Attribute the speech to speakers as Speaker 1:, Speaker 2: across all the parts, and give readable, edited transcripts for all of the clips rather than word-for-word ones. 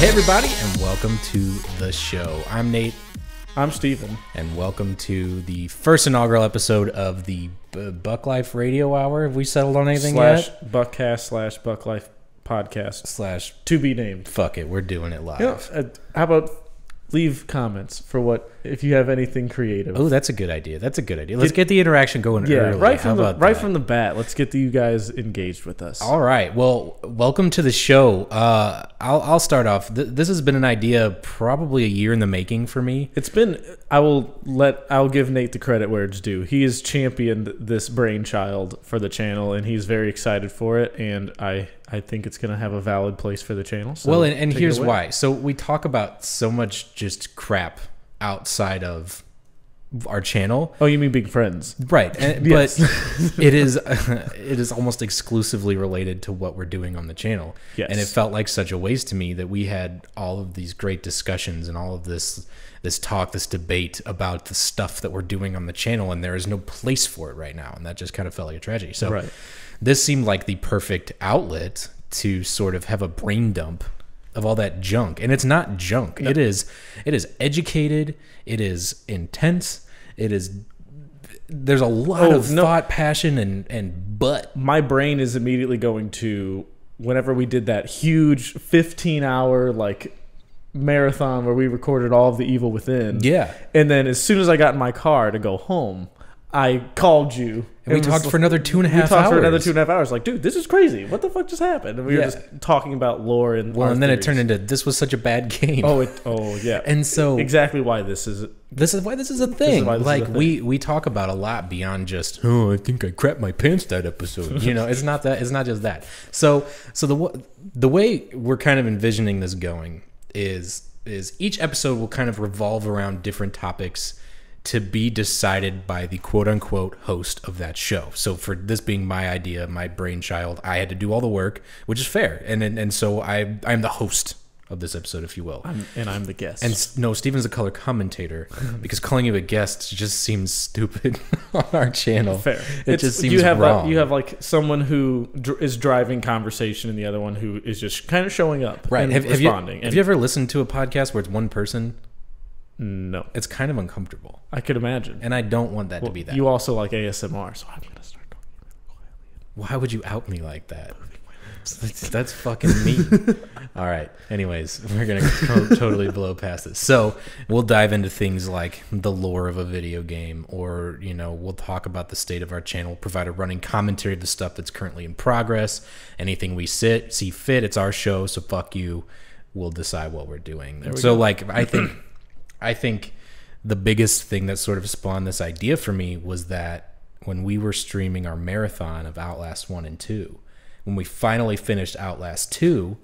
Speaker 1: Hey everybody, and welcome to the show. I'm Nate.
Speaker 2: I'm Steven.
Speaker 1: And welcome to the first inaugural episode of the BuckLyfe Radio Hour. Have we settled on anything yet?
Speaker 2: Buckcast / BuckLyfe podcast
Speaker 1: /
Speaker 2: to be named.
Speaker 1: Fuck it, we're doing it live.
Speaker 2: You know, how about leave comments for what if you have anything creative?
Speaker 1: Oh, that's a good idea. Let's get the interaction going early.
Speaker 2: Right from the bat. Let's get you guys engaged with us.
Speaker 1: All right. Well, welcome to the show. I'll start off. This has been an idea probably a year in the making for me.
Speaker 2: It's been. I'll give Nate the credit where it's due. He has championed this brainchild for the channel, and he's very excited for it. And I think it's going to have a valid place for the channel. So
Speaker 1: well, and here's why. So we talk about so much just crap outside of our channel.
Speaker 2: Oh, you mean being friends?
Speaker 1: Right.
Speaker 2: Yes.
Speaker 1: But it is almost exclusively related to what we're doing on the channel.
Speaker 2: Yes.
Speaker 1: And it felt like such a waste to me that we had all of these great discussions and all of this talk, this debate about the stuff that we're doing on the channel, and there is no place for it right now. And that just kind of felt like a tragedy. So this seemed like the perfect outlet to sort of have a brain dump of all that junk. And it's not junk. No. It is educated. It is intense. There's a lot of thought, passion, and butt.
Speaker 2: My brain is immediately going to whenever we did that huge 15-hour marathon where we recorded all of the Evil Within.
Speaker 1: Yeah.
Speaker 2: And then as soon as I got in my car to go home, I called you.
Speaker 1: And we talked for another 2.5 hours. We talked for
Speaker 2: another 2.5 hours. Like, dude, this is crazy. What the fuck just happened? And we were just talking about lore and
Speaker 1: and then it turned into this was such a bad game.
Speaker 2: Oh yeah.
Speaker 1: And so
Speaker 2: exactly why this is
Speaker 1: why this is a thing. We talk about a lot beyond just I think I crapped my pants that episode. You know, it's not that. It's not just that. So the way we're kind of envisioning this going is each episode will kind of revolve around different topics to be decided by the quote-unquote host of that show. So for this being my idea, my brainchild, I had to do all the work, which is fair. And so I'm the host of this episode, if you will.
Speaker 2: I'm the guest.
Speaker 1: And no, Steven's the color commentator because calling you a guest just seems stupid on our channel.
Speaker 2: Fair.
Speaker 1: It just seems wrong.
Speaker 2: You have someone who is driving conversation and the other one who is just kind of showing up and responding.
Speaker 1: Have you ever listened to a podcast where it's one person?
Speaker 2: No.
Speaker 1: It's kind of uncomfortable.
Speaker 2: I could imagine.
Speaker 1: And I don't want that to be that.
Speaker 2: You also like ASMR, so I'm going to start talking quietly.
Speaker 1: Why would you out me like that? That's fucking mean. All right. Anyways, we're going to totally blow past this. So we'll dive into things like the lore of a video game, or, we'll talk about the state of our channel, provide a running commentary of the stuff that's currently in progress. Anything we see fit, it's our show, so fuck you. We'll decide what we're doing. So I think the biggest thing that sort of spawned this idea for me was that when we were streaming our marathon of Outlast 1 and 2, when we finally finished Outlast 2,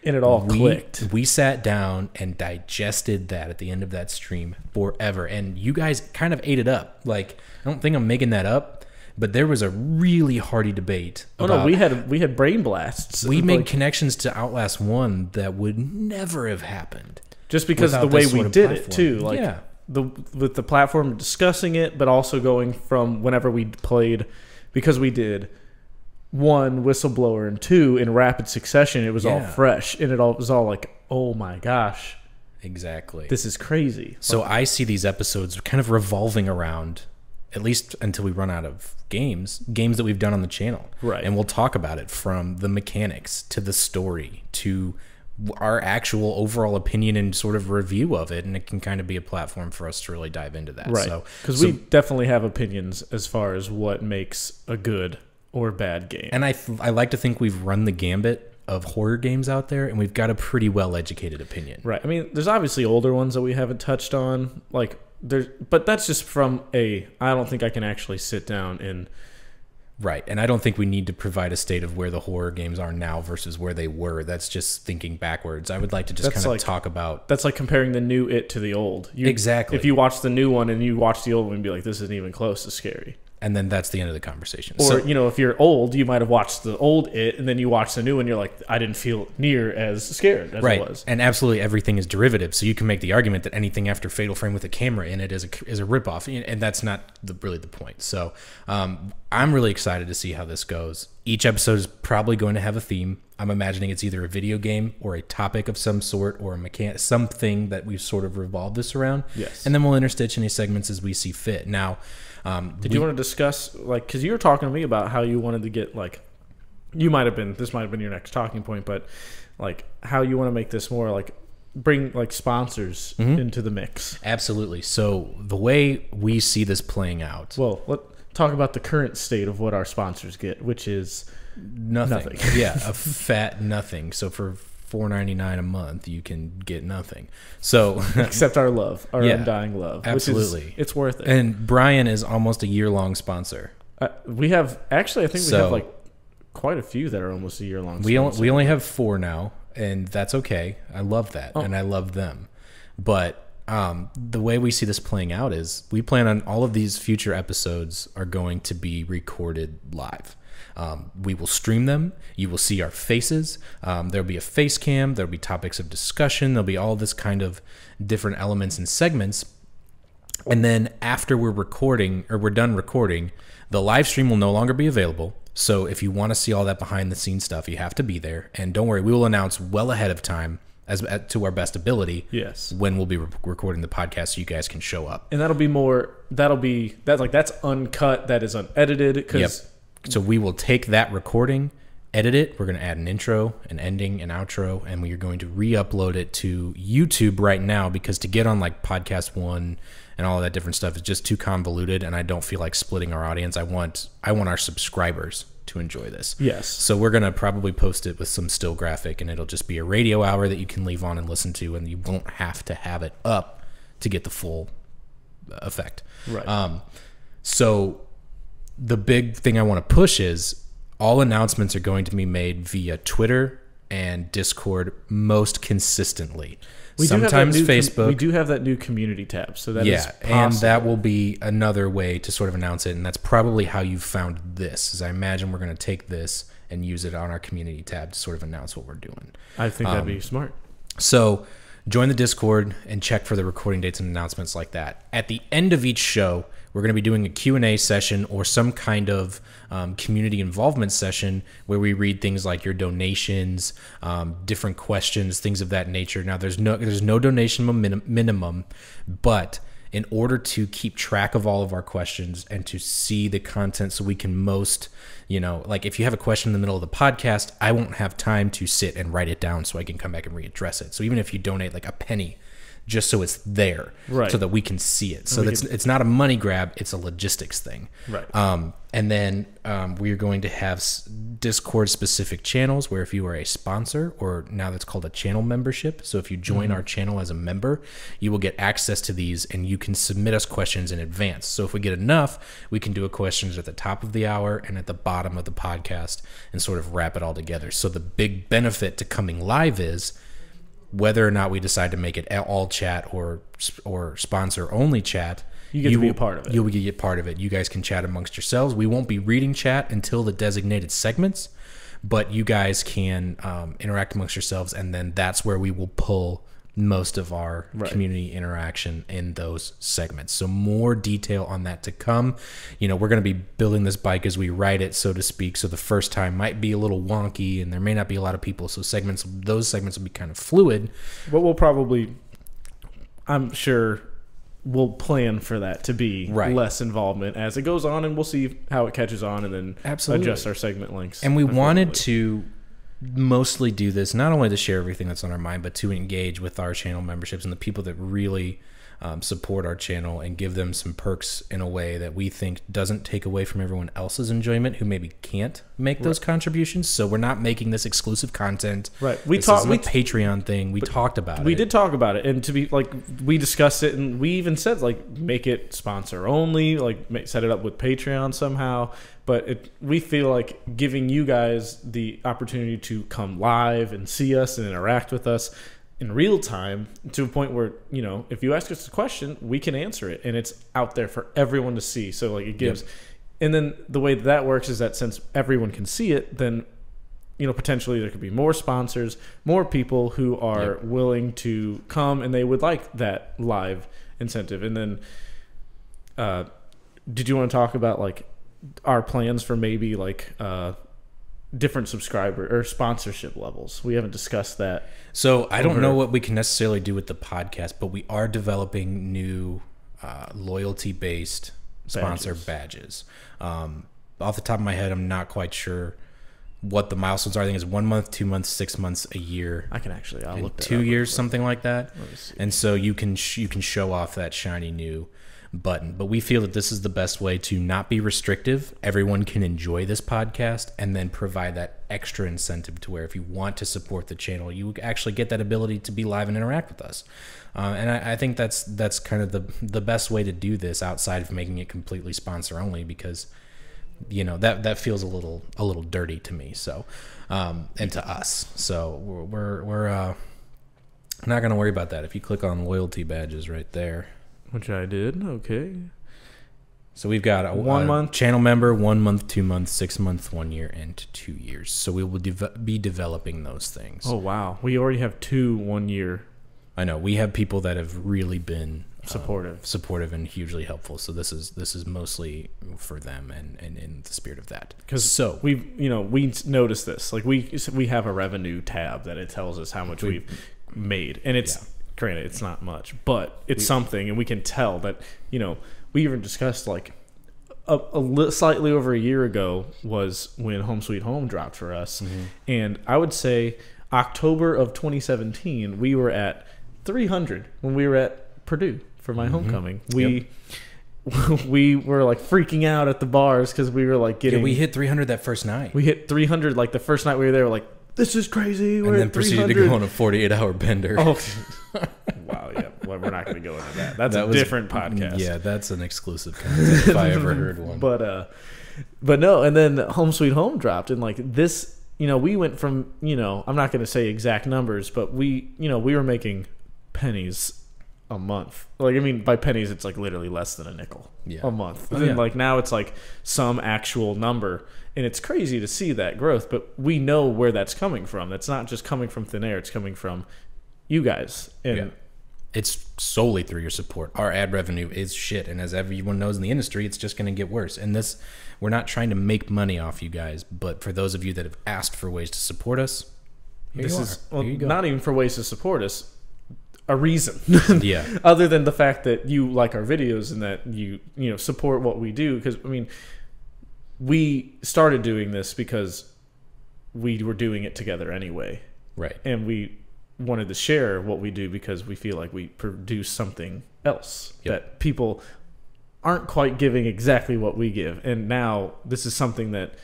Speaker 2: and it all clicked.
Speaker 1: We sat down and digested that at the end of that stream forever. And you guys kind of ate it up. I don't think I'm making that up, but there was a really hearty debate.
Speaker 2: We had brain blasts.
Speaker 1: We made connections to Outlast 1 that would never have happened.
Speaker 2: Just because of the way we did it, too. With the platform discussing it, but also going from whenever we played, because we did 1 Whistleblower and 2 in rapid succession, it was all fresh. And it was all like, oh my gosh.
Speaker 1: Exactly.
Speaker 2: This is crazy.
Speaker 1: So I see these episodes kind of revolving around, at least until we run out of games that we've done on the channel.
Speaker 2: Right.
Speaker 1: And we'll talk about it from the mechanics to the story to our actual overall opinion and sort of review of it, and it can kind of be a platform for us to really dive into that.
Speaker 2: Right. Because we definitely have opinions as far as what makes a good or bad game.
Speaker 1: And I like to think we've run the gambit of horror games out there, and we've got a pretty well-educated opinion.
Speaker 2: Right. I mean, there's obviously older ones that we haven't touched on, but that's just from I don't think I can actually sit down and...
Speaker 1: Right, and I don't think we need to provide a state of where the horror games are now versus where they were. That's just thinking backwards. I would like to just kind of talk about...
Speaker 2: That's like comparing the new It to the old.
Speaker 1: Exactly.
Speaker 2: If you watch the new one and you watch the old one and be like, this isn't even close to scary.
Speaker 1: And then that's the end of the conversation.
Speaker 2: Or, if you're old, you might have watched the old It, and then you watch the new one, you're like, I didn't feel near as scared as I was.
Speaker 1: And absolutely everything is derivative. So you can make the argument that anything after Fatal Frame with a camera in it is a ripoff, and that's not really the point. So I'm really excited to see how this goes. Each episode is probably going to have a theme. I'm imagining it's either a video game or a topic of some sort or a something that we've sort of revolved this around.
Speaker 2: Yes.
Speaker 1: And then we'll interstitch any segments as we see fit. Now,
Speaker 2: did you want to discuss, like, because you were talking to me about how you wanted to get, like, this might have been your next talking point, but like how you want to make this more like bring like sponsors into the mix.
Speaker 1: Absolutely. So the way we see this playing out.
Speaker 2: Well, let's talk about the current state of what our sponsors get, which is nothing.
Speaker 1: Yeah, a fat nothing. So for $4.99 a month, you can get nothing. So
Speaker 2: except our love, our undying love.
Speaker 1: Absolutely,
Speaker 2: it's worth it.
Speaker 1: And Brian is almost a year-long sponsor.
Speaker 2: We have actually, I think we have like quite a few that are almost a year-long.
Speaker 1: We only have 4 now, and that's okay. I love that, and I love them. But the way we see this playing out is we plan on all of these future episodes are going to be recorded live. We will stream them. You will see our faces. There'll be a face cam. There'll be topics of discussion. There'll be all this kind of different elements and segments. And then after we're done recording, the live stream will no longer be available. So if you want to see all that behind the scenes stuff, you have to be there. And don't worry, we will announce well ahead of time to our best ability.
Speaker 2: Yes.
Speaker 1: When we'll be recording the podcast, so you guys can show up.
Speaker 2: And that's uncut. That is unedited.
Speaker 1: Yep. So we will take that recording, edit it. We're going to add an intro, an ending, an outro, and we are going to re-upload it to YouTube right now, because to get on like Podcast One and all of that different stuff is just too convoluted, and I don't feel like splitting our audience. I want our subscribers to enjoy this.
Speaker 2: Yes.
Speaker 1: So we're going to probably post it with some still graphic, and it'll just be a radio hour that you can leave on and listen to, and you won't have to have it up to get the full effect.
Speaker 2: Right.
Speaker 1: So the big thing I want to push is all announcements are going to be made via Twitter and Discord most consistently. Sometimes Facebook.
Speaker 2: We do have that new community tab, so that is possible.
Speaker 1: And that will be another way to sort of announce it, and that's probably how you found this. Is I imagine we're going to take this and use it on our community tab to sort of announce what we're doing.
Speaker 2: I think that'd be smart.
Speaker 1: So join the Discord and check for the recording dates and announcements like that. At the end of each show, we're going to be doing a Q&A session or some kind of community involvement session where we read things like your donations, different questions, things of that nature. Now, there's no donation minimum, but in order to keep track of all of our questions and to see the content so we can most, like if you have a question in the middle of the podcast, I won't have time to sit and write it down so I can come back and readdress it. So even if you donate like a penny, just so it's there,
Speaker 2: right,
Speaker 1: so that we can see it. So it's not a money grab, it's a logistics thing.
Speaker 2: Right.
Speaker 1: And then we are going to have Discord-specific channels where if you are a sponsor, or now that's called a channel membership, so if you join our channel as a member, you will get access to these, and you can submit us questions in advance. So if we get enough, we can do a questions at the top of the hour and at the bottom of the podcast and sort of wrap it all together. So the big benefit to coming live is whether or not we decide to make it all chat or sponsor only chat,
Speaker 2: you get to be a part of it.
Speaker 1: You'll be a part of it. You guys can chat amongst yourselves. We won't be reading chat until the designated segments, but you guys can interact amongst yourselves, and then that's where we will pull most of our community interaction in those segments. So more detail on that to come. We're going to be building this bike as we ride it, so to speak. So the first time might be a little wonky, and there may not be a lot of people. So those segments will be kind of fluid.
Speaker 2: But I'm sure we'll plan for that to be less involvement as it goes on, and we'll see how it catches on, and then adjust our segment links.
Speaker 1: And we wanted to mostly do this not only to share everything that's on our mind, but to engage with our channel memberships and the people that really support our channel, and give them some perks in a way that we think doesn't take away from everyone else's enjoyment who maybe can't make those contributions. So we're not making this exclusive content.
Speaker 2: Right.
Speaker 1: This isn't a Patreon thing. We talked about it.
Speaker 2: We did talk about it, and to be like, we discussed it, and we even said like make it sponsor only, like set it up with Patreon somehow. But we feel like giving you guys the opportunity to come live and see us and interact with us in real time, to a point where, if you ask us a question, we can answer it, and it's out there for everyone to see. So like it gives, and then the way that works is that since everyone can see it, then, potentially there could be more sponsors, more people who are willing to come, and they would like that live incentive. And then, did you want to talk about like our plans for maybe like different subscriber or sponsorship levels. We haven't discussed that.
Speaker 1: So I don't know what we can necessarily do with the podcast, but we are developing new loyalty-based sponsor badges. Off the top of my head, I'm not quite sure what the milestones are. I think it's 1 month, 2 months, 6 months, a year.
Speaker 2: I'll look that
Speaker 1: 2 years, something like that. And so you can show off that shiny new button. But we feel that this is the best way to not be restrictive. Everyone can enjoy this podcast, and then provide that extra incentive to where if you want to support the channel, you actually get that ability to be live and interact with us. And I think that's kind of the best way to do this, outside of making it completely sponsor only, because that feels a little dirty to me. So and to us. So we're not going to worry about that. If you click on loyalty badges right there,
Speaker 2: which I did. Okay.
Speaker 1: So we've got a 1 month channel member, 1 month, 2 months, 6 months, 1 year, and 2 years. So we will be developing those things.
Speaker 2: Oh, wow. We already have 2 1 year.
Speaker 1: I know. We have people that have really been
Speaker 2: supportive
Speaker 1: and hugely helpful. So this is mostly for them and in the spirit of that.
Speaker 2: Because we noticed this. Like we have a revenue tab that it tells us how much we've made, and it's granted it's not much, but it's something, and we can tell that we even discussed like slightly over a year ago was when Home Sweet Home dropped for us, and I would say October of 2017 we were at 300 when we were at Purdue for my homecoming. We were like freaking out at the bars because we were like getting.
Speaker 1: We hit 300 that first night.
Speaker 2: We hit 300 like the first night we were there. We're like, this is crazy.
Speaker 1: And then proceeded to go on a 48-hour bender.
Speaker 2: Oh, wow! Yeah, well, we're not going to go into that. That's a different podcast.
Speaker 1: Yeah, that's an exclusive content if I ever heard one.
Speaker 2: But no. And then Home Sweet Home dropped, and like this, we went from I'm not going to say exact numbers, but we were making pennies a month. Like, I mean, by pennies, it's like literally less than a nickel a month. And like now it's like some actual number, and it's crazy to see that growth. But we know where that's coming from. That's not just coming from thin air. It's coming from you guys. And
Speaker 1: it's solely through your support. Our ad revenue is shit, and as everyone knows in the industry, it's just going to get worse. And we're not trying to make money off you guys, but for those of you that have asked for ways to support us,
Speaker 2: not even for ways to support us. A reason, other than the fact that you like our videos and that you support what we do. Because I mean, we started doing this because we were doing it together anyway,
Speaker 1: right?
Speaker 2: And we wanted to share what we do because we feel like we produce something else that people aren't quite giving exactly what we give. And now this is something that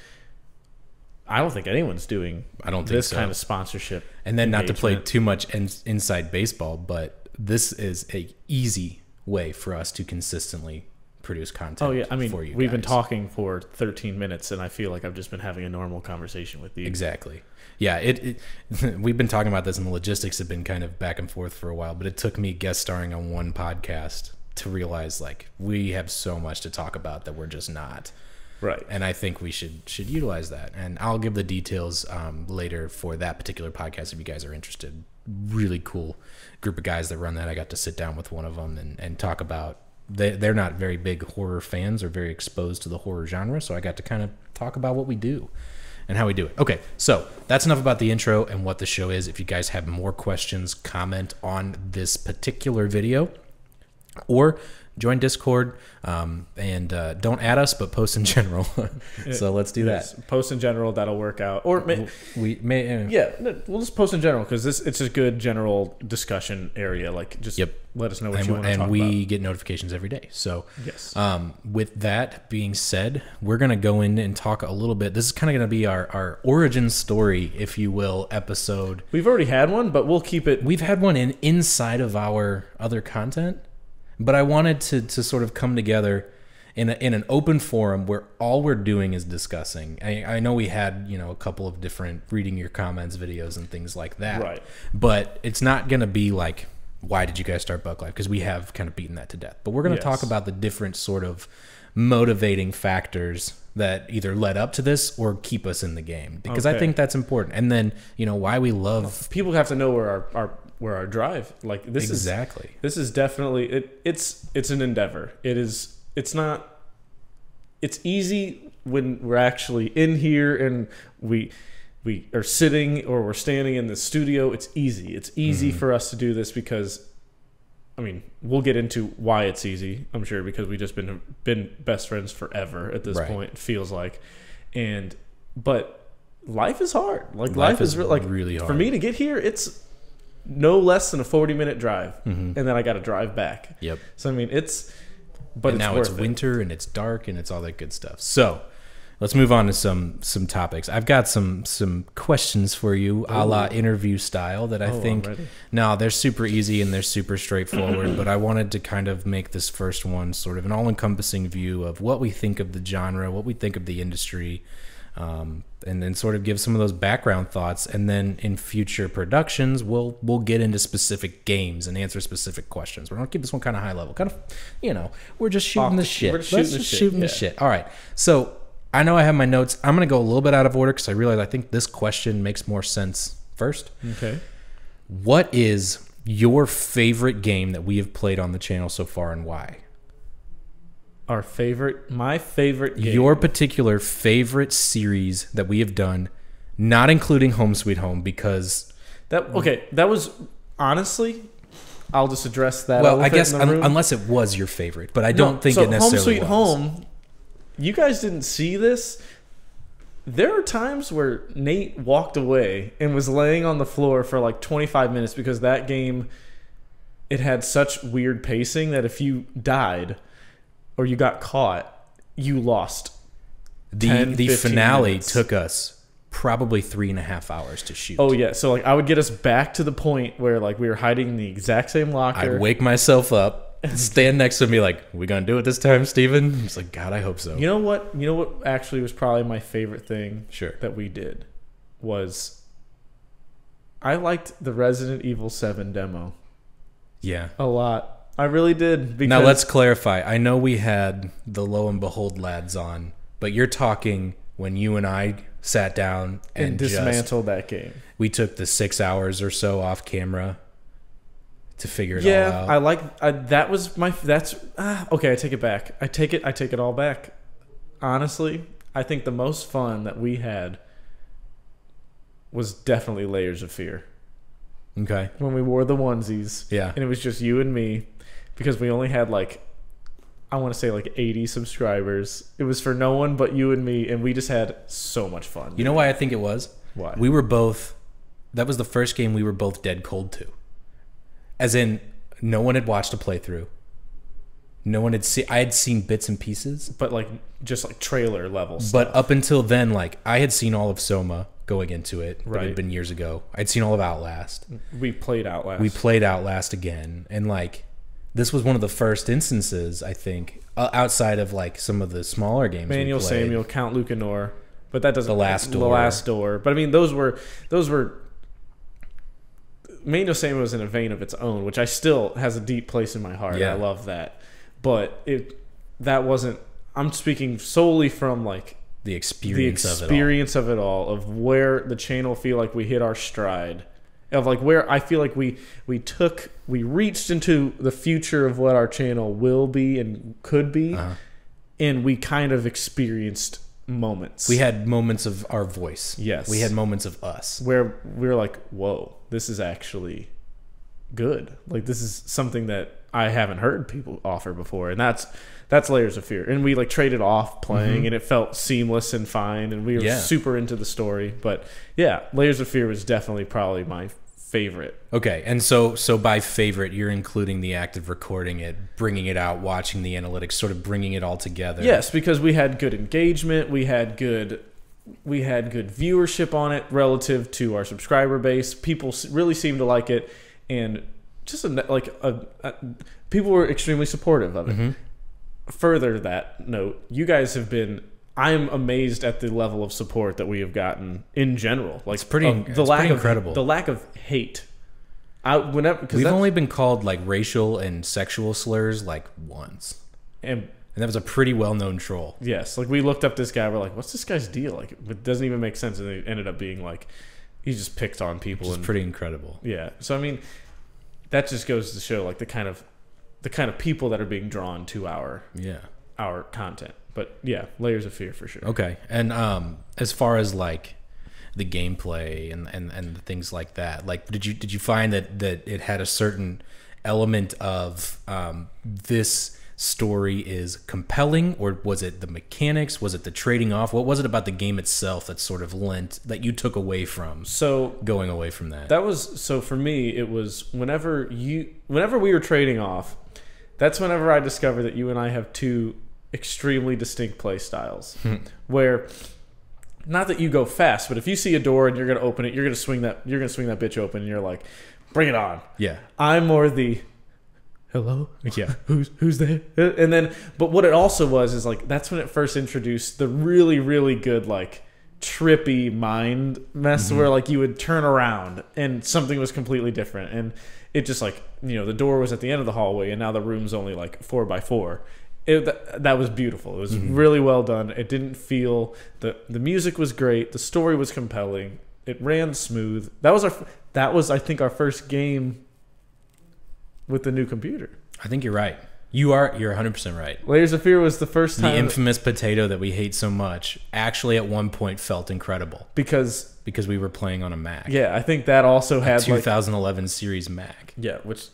Speaker 2: I don't think anyone's doing.
Speaker 1: I don't think
Speaker 2: this
Speaker 1: so.
Speaker 2: Kind of sponsorship.
Speaker 1: And then not to play too much inside baseball, but this is a easy way for us to consistently produce content.
Speaker 2: Oh yeah, I mean,
Speaker 1: for you
Speaker 2: we've
Speaker 1: guys.
Speaker 2: Been talking for 13 minutes, and I feel like I've just been having a normal conversation with you.
Speaker 1: Exactly. Yeah, we've been talking about this, and the logistics have been kind of back and forth for a while. But it took me guest starring on one podcast to realize like we have so much to talk about that we're just not.
Speaker 2: Right.
Speaker 1: And I think we should utilize that. And I'll give the details later for that particular podcast if you guys are interested. Really cool group of guys that run that. I got to sit down with one of them and talk about, they're not very big horror fans or very exposed to the horror genre. So I got to kind of talk about what we do and how we do it. Okay, so that's enough about the intro and what the show is. If you guys have more questions, comment on this particular video or join Discord, and don't add us, but post in general. So let's do that.
Speaker 2: Post in general, that'll work out. Or
Speaker 1: we may,
Speaker 2: we'll just post in general because it's a good general discussion area. Like, just let us know what you want to talk about.
Speaker 1: And we get notifications every day. So with that being said, we're gonna go in and talk a little bit. This is kind of gonna be our origin story, if you will, episode.
Speaker 2: We've already had one, but we'll keep it.
Speaker 1: We've had one inside of our other content. But I wanted to sort of come together in an open forum where all we're doing is discussing. I know we had a couple of different reading your comments videos and things like that.
Speaker 2: Right.
Speaker 1: But it's not going to be like, why did you guys start BuckLyfe? Because we have kind of beaten that to death. But we're going to talk about the different sort of motivating factors that either led up to this or keep us in the game. Because I think that's important. And then, why we love...
Speaker 2: People have to know where our drive, like this
Speaker 1: exactly.
Speaker 2: This is definitely it's an endeavor. It's not it's easy when we're actually in here and we are sitting or we're standing in the studio. It's easy for us to do this because, I mean, we'll get into why it's easy, I'm sure, because we've just been best friends forever at this point, it feels like. But life is hard. Like life is really hard. For me to get here, it's no less than a 40-minute drive, and then I got to drive back. Yep. So I mean, now it's winter and it's dark and it's all that good stuff. So let's move on to some topics. I've got some questions for you, a la interview style, that I think. No, they're super easy and they're super straightforward. But I wanted to kind of make this first one sort of an all-encompassing view of what we think of the genre, what we think of the industry. And then sort of give some of those background thoughts, and then in future productions we'll get into specific games and answer specific questions. We're gonna keep this one kind of high level, kind of, we're just shooting the shit. Let's just shooting the shit. All right. So I know I have my notes. I'm gonna go a little bit out of order because I realize I think this question makes more sense first. Okay. What is your favorite game that we have played on the channel so far, and why? My favorite game. Your particular favorite series that we have done, not including Home Sweet Home, because that was honestly, I'll just address that. Well, I guess unless it was your favorite, but I don't think it necessarily was. Home Sweet Home, you guys didn't see this. There are times where Nate walked away and was laying on the floor for like 25 minutes because that game, it had such weird pacing that if you died or you got caught, you lost. The finale minutes. Took us probably 3.5 hours to shoot. Oh yeah, so like I would get us back to the point where like we were hiding in the exact same locker. I'd wake myself up, stand next to him, be like, "We gonna do it this time, Steven?" He's like, "God, I hope so." You know what actually was probably my favorite thing that we did was I liked the Resident Evil 7 demo. Yeah, a lot. I really did. Now let's clarify. I know we had the Lo and Behold lads on, but you're talking when you and I sat down and dismantled that game. We took the 6 hours or so off camera to figure it all out. That was my. That's okay. I take it back. I take it all back. Honestly, I think the most fun that we had was definitely Layers of Fear. Okay. When we wore the onesies. Yeah. And it was just you and me. Because we only had I want to say 80 subscribers. It was for no one but you and me, and we just had so much fun. You know why I think it was? Why? We were both, that was the first game we were both dead cold to. As in, no one had watched a playthrough. No one had seen, I had seen bits and pieces. But just trailer level stuff. But up until then, I had seen all of Soma going into it. Right. It had been years ago. I'd seen all of Outlast. We played Outlast again. And this was one of the first instances, I think, outside of some of the smaller games. Manuel Samuel, Count Lucanor, but that doesn't. The Last Door. But I mean, those were. Manuel Samuel was in a vein of its own, which I still has a deep place in my heart. Yeah. I love that, but that wasn't. I'm speaking solely from the experience of it all, of where the channel feel like we hit our stride. Of where I feel like we reached into the future of what our channel will be and could be, and we kind of experienced moments. We had moments of our voice. Yes. We had moments of us. Where we were like, whoa, this is actually good. This is something that I haven't heard people offer before, and that's Layers of Fear. And we traded off playing, and it felt seamless and fine, and we were super into the story. But yeah, Layers of Fear was definitely probably my favorite. Okay, and so by favorite, you're including the act of recording it, bringing it out, watching the analytics, sort of bringing it all together. Yes, because we had good engagement, we had good viewership on it relative to our subscriber base. People really seemed to like it, and just people were extremely supportive of it. Further that note, you guys have been. I'm amazed at the level of support that we have gotten in general. It's pretty incredible. The lack of hate. We've only been called racial and sexual slurs once, and that was a pretty well-known troll. Yes, we looked up this guy. We're like, what's this guy's deal? It doesn't even make sense, and it ended up being he just picked on people. It's pretty incredible. Yeah. So I mean, that just goes to show the kind of people that are being drawn to our content. But yeah, Layers of Fear for sure.
Speaker 1: Okay. And as far as like the gameplay and the things like that, like did you find that it had a certain element of this story is compelling, or was it the mechanics? Was it the trading off? What was it about the game itself that sort of that you took away from?
Speaker 2: So
Speaker 1: going away from that.
Speaker 2: That was so for me. It was whenever we were trading off. That's whenever I discovered that you and I have two extremely distinct play styles. Where, not that you go fast, but if you see a door and you're going to open it, you're going to swing that bitch open, and you're like, bring it on.
Speaker 1: Yeah.
Speaker 2: I'm more the hello?
Speaker 1: Yeah.
Speaker 2: Who's there? And then, but what it also was is like, that's when it first introduced the really, really good, like, trippy mind mess where like you would turn around and something was completely different. And it just like, the door was at the end of the hallway and now the room's only like 4x4. That was beautiful. It was really well done. It didn't feel, the music was great. The story was compelling. It ran smooth. That was I think our first game with the new computer.
Speaker 1: I think you're right. You're 100% right.
Speaker 2: Layers of Fear was the first time.
Speaker 1: The infamous potato that we hate so much actually at one point felt incredible
Speaker 2: because
Speaker 1: we were playing on a Mac.
Speaker 2: Yeah, I think that also had
Speaker 1: 2011 series Mac.
Speaker 2: Yeah, which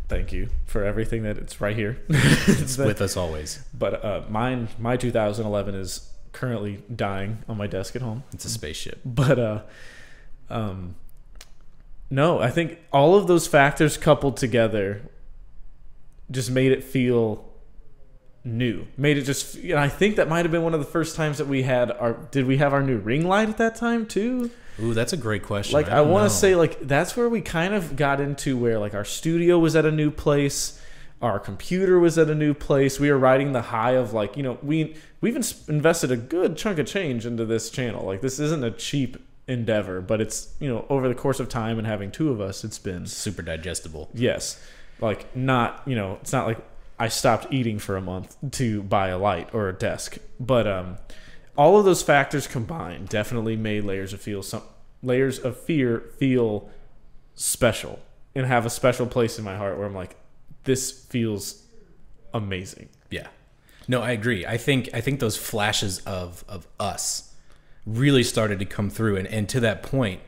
Speaker 2: thank you for everything that it's right here.
Speaker 1: It's with us always.
Speaker 2: But my 2011 is currently dying on my desk at home.
Speaker 1: It's a spaceship.
Speaker 2: But no, I think all of those factors coupled together just made it feel new. Made it just, I think that might have been one of the first times that we had did we have our new ring light at that time too?
Speaker 1: Ooh, that's a great question.
Speaker 2: Like, I want to say, like, that's where we kind of got into where, like, our studio was at a new place. Our computer was at a new place. We were riding the high of, like, we've invested a good chunk of change into this channel. Like, this isn't a cheap endeavor, but it's, over the course of time and having two of us, it's been
Speaker 1: super digestible.
Speaker 2: Yes. Like, not, it's not like I stopped eating for a month to buy a light or a desk. But all of those factors combined definitely made Layers of Fear feel special and have a special place in my heart where I'm like, this feels amazing.
Speaker 1: Yeah. No, I agree. I think those flashes of us really started to come through. And to that point,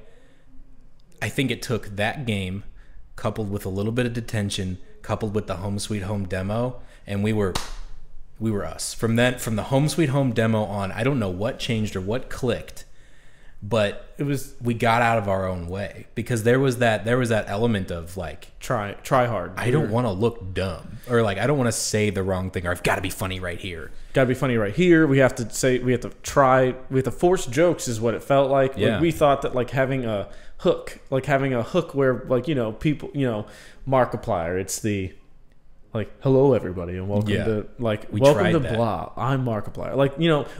Speaker 1: I think it took that game coupled with a little bit of detention, coupled with the Home Sweet Home demo, and we were us. From the Home Sweet Home demo on, I don't know what changed or what clicked, but we got out of our own way because there was that element of like
Speaker 2: try hard.
Speaker 1: I don't want to look dumb, or like I don't want to say the wrong thing, or I've got to be funny right here.
Speaker 2: Got to be funny right here. We have to force jokes is what it felt like.
Speaker 1: Yeah.
Speaker 2: Like, we thought that having a hook where people, Markiplier, it's the like, hello everybody and welcome to welcome to blah. I'm Markiplier. Like,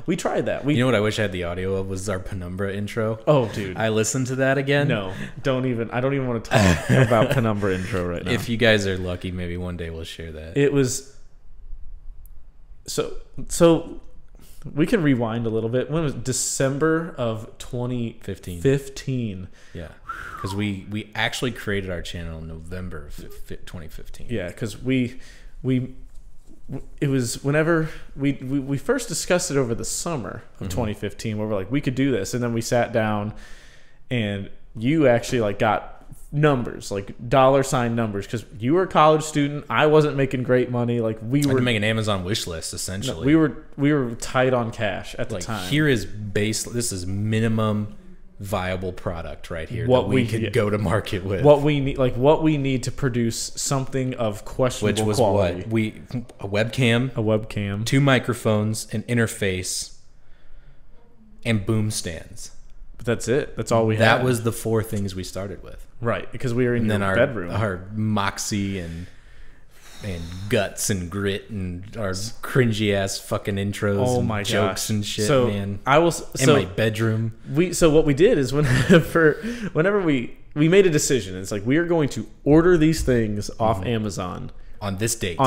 Speaker 2: we tried that. You
Speaker 1: know what I wish I had the audio of was our Penumbra intro.
Speaker 2: Oh, dude.
Speaker 1: I listened to that again.
Speaker 2: No, I don't even want to talk about Penumbra intro right now.
Speaker 1: If you guys are lucky, maybe one day we'll share that.
Speaker 2: It was so we can rewind a little bit. When was it? December of 2015.
Speaker 1: Yeah. Because we actually created our channel in November of 2015.
Speaker 2: Yeah, because it was whenever we first discussed it over the summer of 2015, where we're like, we could do this, and then we sat down, and you actually like got numbers, like $ numbers, because you were a college student. I wasn't making great money. Like, we were
Speaker 1: making an Amazon wish list essentially.
Speaker 2: No, we were tight on cash at the time.
Speaker 1: Here is this is minimum viable product right here that we could go to market with.
Speaker 2: What we need to produce something of questionable quality.
Speaker 1: A webcam, 2 microphones, an interface, and boom stands.
Speaker 2: But that's it. That's all we had.
Speaker 1: That was the 4 things we started with.
Speaker 2: Right, because we were in our bedroom.
Speaker 1: Our moxie and guts and grit and our cringy ass fucking intros and jokes and shit, man. In my bedroom.
Speaker 2: So what we did is whenever we made a decision, it's like, we are going to order these things off Amazon
Speaker 1: on this date,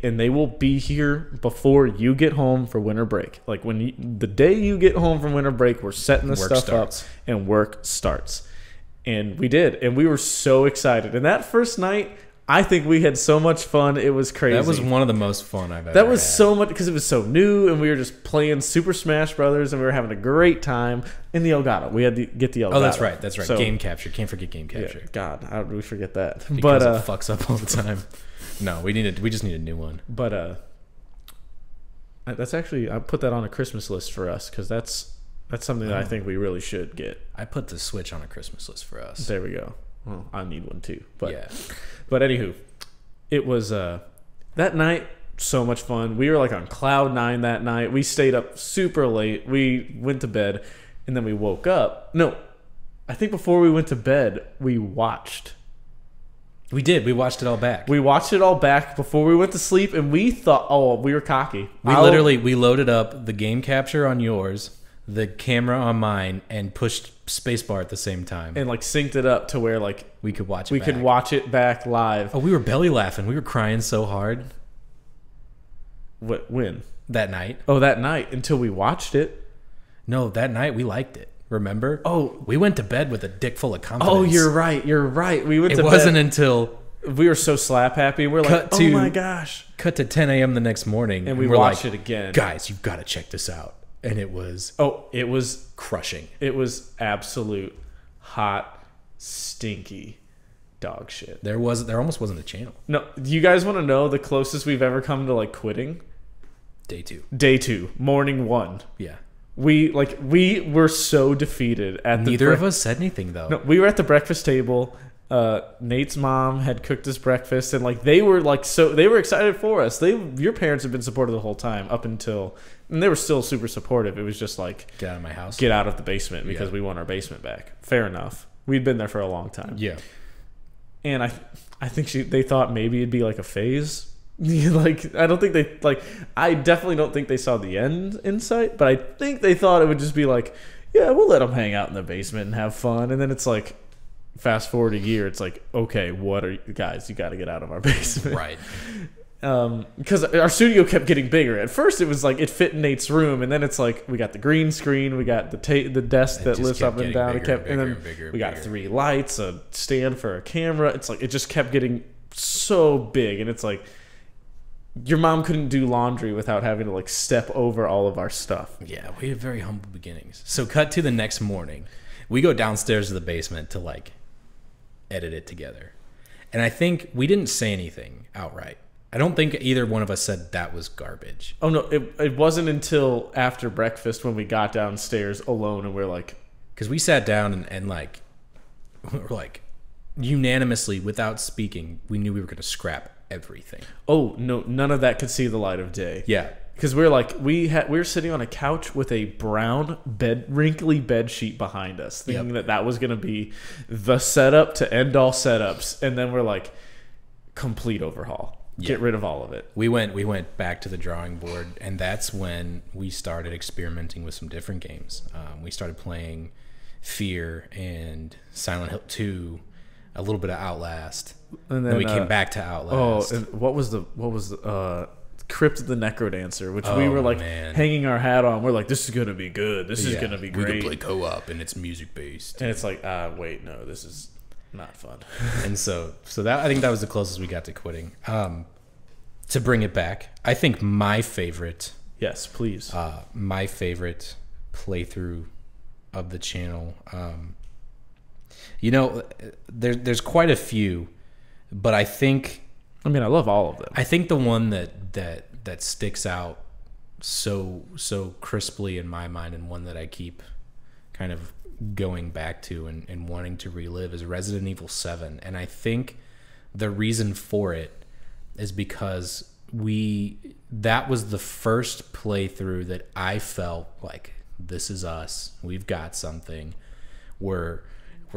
Speaker 2: and they will be here before you get home for winter break. Like, the day you get home from winter break, we're setting the stuff up and work starts. And we did, and we were so excited. And that first night, I think we had so much fun. It was crazy.
Speaker 1: That was one of the most fun I've ever
Speaker 2: That was
Speaker 1: had.
Speaker 2: so much because it was so new, and we were just playing Super Smash Brothers, and we were having a great time in the Elgato. We had to get the Elgato.
Speaker 1: Oh, that's right. That's right. So, game capture. Can't forget game capture.
Speaker 2: Yeah, God, how did we forget that?
Speaker 1: Because it fucks up all the time. No, we just need a new one.
Speaker 2: But that's actually, I put that on a Christmas list for us because that's something that I think we really should get.
Speaker 1: I put the Switch on a Christmas list for us.
Speaker 2: There we go. Well, I need one too. But
Speaker 1: yeah.
Speaker 2: But anywho, it was that night so much fun. We were like on cloud 9 that night. We stayed up super late. We went to bed and then we woke up. No, I think before we went to bed, we watched.
Speaker 1: We did. We watched it all back.
Speaker 2: We watched it all back before we went to sleep, and we thought, oh, we were cocky.
Speaker 1: We loaded up the game capture on yours, the camera on mine, and pushed spacebar at the same time,
Speaker 2: and like synced it up to where like
Speaker 1: we could watch it.
Speaker 2: We could watch it back live.
Speaker 1: Oh, we were belly laughing. We were crying so hard.
Speaker 2: What? When?
Speaker 1: That night.
Speaker 2: Oh, that night until we watched it.
Speaker 1: No, that night we liked it. Remember?
Speaker 2: Oh,
Speaker 1: we went to bed with a dick full of confidence.
Speaker 2: Oh, you're right. You're right. We went to bed.
Speaker 1: It wasn't until
Speaker 2: we were so slap happy. We're like, oh my gosh.
Speaker 1: Cut to 10 a.m. the next morning,
Speaker 2: and we watched it again.
Speaker 1: Guys, you've got to check this out. And it was
Speaker 2: crushing. It was absolute hot, stinky dog shit.
Speaker 1: There almost wasn't a channel.
Speaker 2: No, do you guys want to know the closest we've ever come to like quitting?
Speaker 1: Day 2. Morning
Speaker 2: 1.
Speaker 1: Yeah.
Speaker 2: We were so defeated at
Speaker 1: neither of us said anything though.
Speaker 2: No, we were at the breakfast table. Nate's mom had cooked us breakfast, and like they were excited for us. Your parents have been supportive the whole time up until, and they were still super supportive. It was just like,
Speaker 1: get out of my house,
Speaker 2: get out of the basement because we want our basement back. Fair enough. We'd been there for a long time.
Speaker 1: Yeah,
Speaker 2: and I think they thought maybe it'd be like a phase. Like I definitely don't think they saw the end in sight, but I think they thought it would just be like, yeah, we'll let them hang out in the basement and have fun, and then it's like, fast forward a year, it's like, okay, what are you guys? You got to get out of our basement,
Speaker 1: right?
Speaker 2: Because our studio kept getting bigger. At first, it was like it fit in Nate's room, and then it's like we got the green screen, we got the desk that lifts up and down. And then we got 3 lights, a stand for a camera. It's like it just kept getting so big, and it's like your mom couldn't do laundry without having to like step over all of our stuff.
Speaker 1: Yeah, we had very humble beginnings. So cut to the next morning, we go downstairs to the basement to like edit it together. And I think we didn't say anything outright. I don't think either one of us said that was garbage.
Speaker 2: Oh, no. It wasn't until after breakfast when we got downstairs alone and we're like...
Speaker 1: Because we sat down and like, we're like, unanimously, without speaking, we knew we were going to scrap everything.
Speaker 2: Oh, no. None of that could see the light of day.
Speaker 1: Yeah.
Speaker 2: Because we're like, we were sitting on a couch with a brown wrinkly bed sheet behind us, thinking that was going to be the setup to end all setups, and then we're like, complete overhaul, get rid of all of it.
Speaker 1: We went back to the drawing board, and that's when we started experimenting with some different games. We started playing Fear and Silent Hill 2, a little bit of Outlast, and then we came back to Outlast.
Speaker 2: Oh, and what was the Crypt the Necrodancer, which we were like hanging our hat on. We're like, this is gonna be good. This is gonna be great.
Speaker 1: We could play co-op, and it's music based.
Speaker 2: And it's like, wait, no, this is not fun.
Speaker 1: And so that, I think that was the closest we got to quitting. To bring it back, I think my favorite,
Speaker 2: yes, please,
Speaker 1: my favorite playthrough of the channel. There's quite a few, but I think.
Speaker 2: I mean, I love all of them.
Speaker 1: I think the one that sticks out so crisply in my mind, and one that I keep kind of going back to and wanting to relive, is Resident Evil 7. And I think the reason for it is because that was the first playthrough that I felt like, this is us. We've got something. We're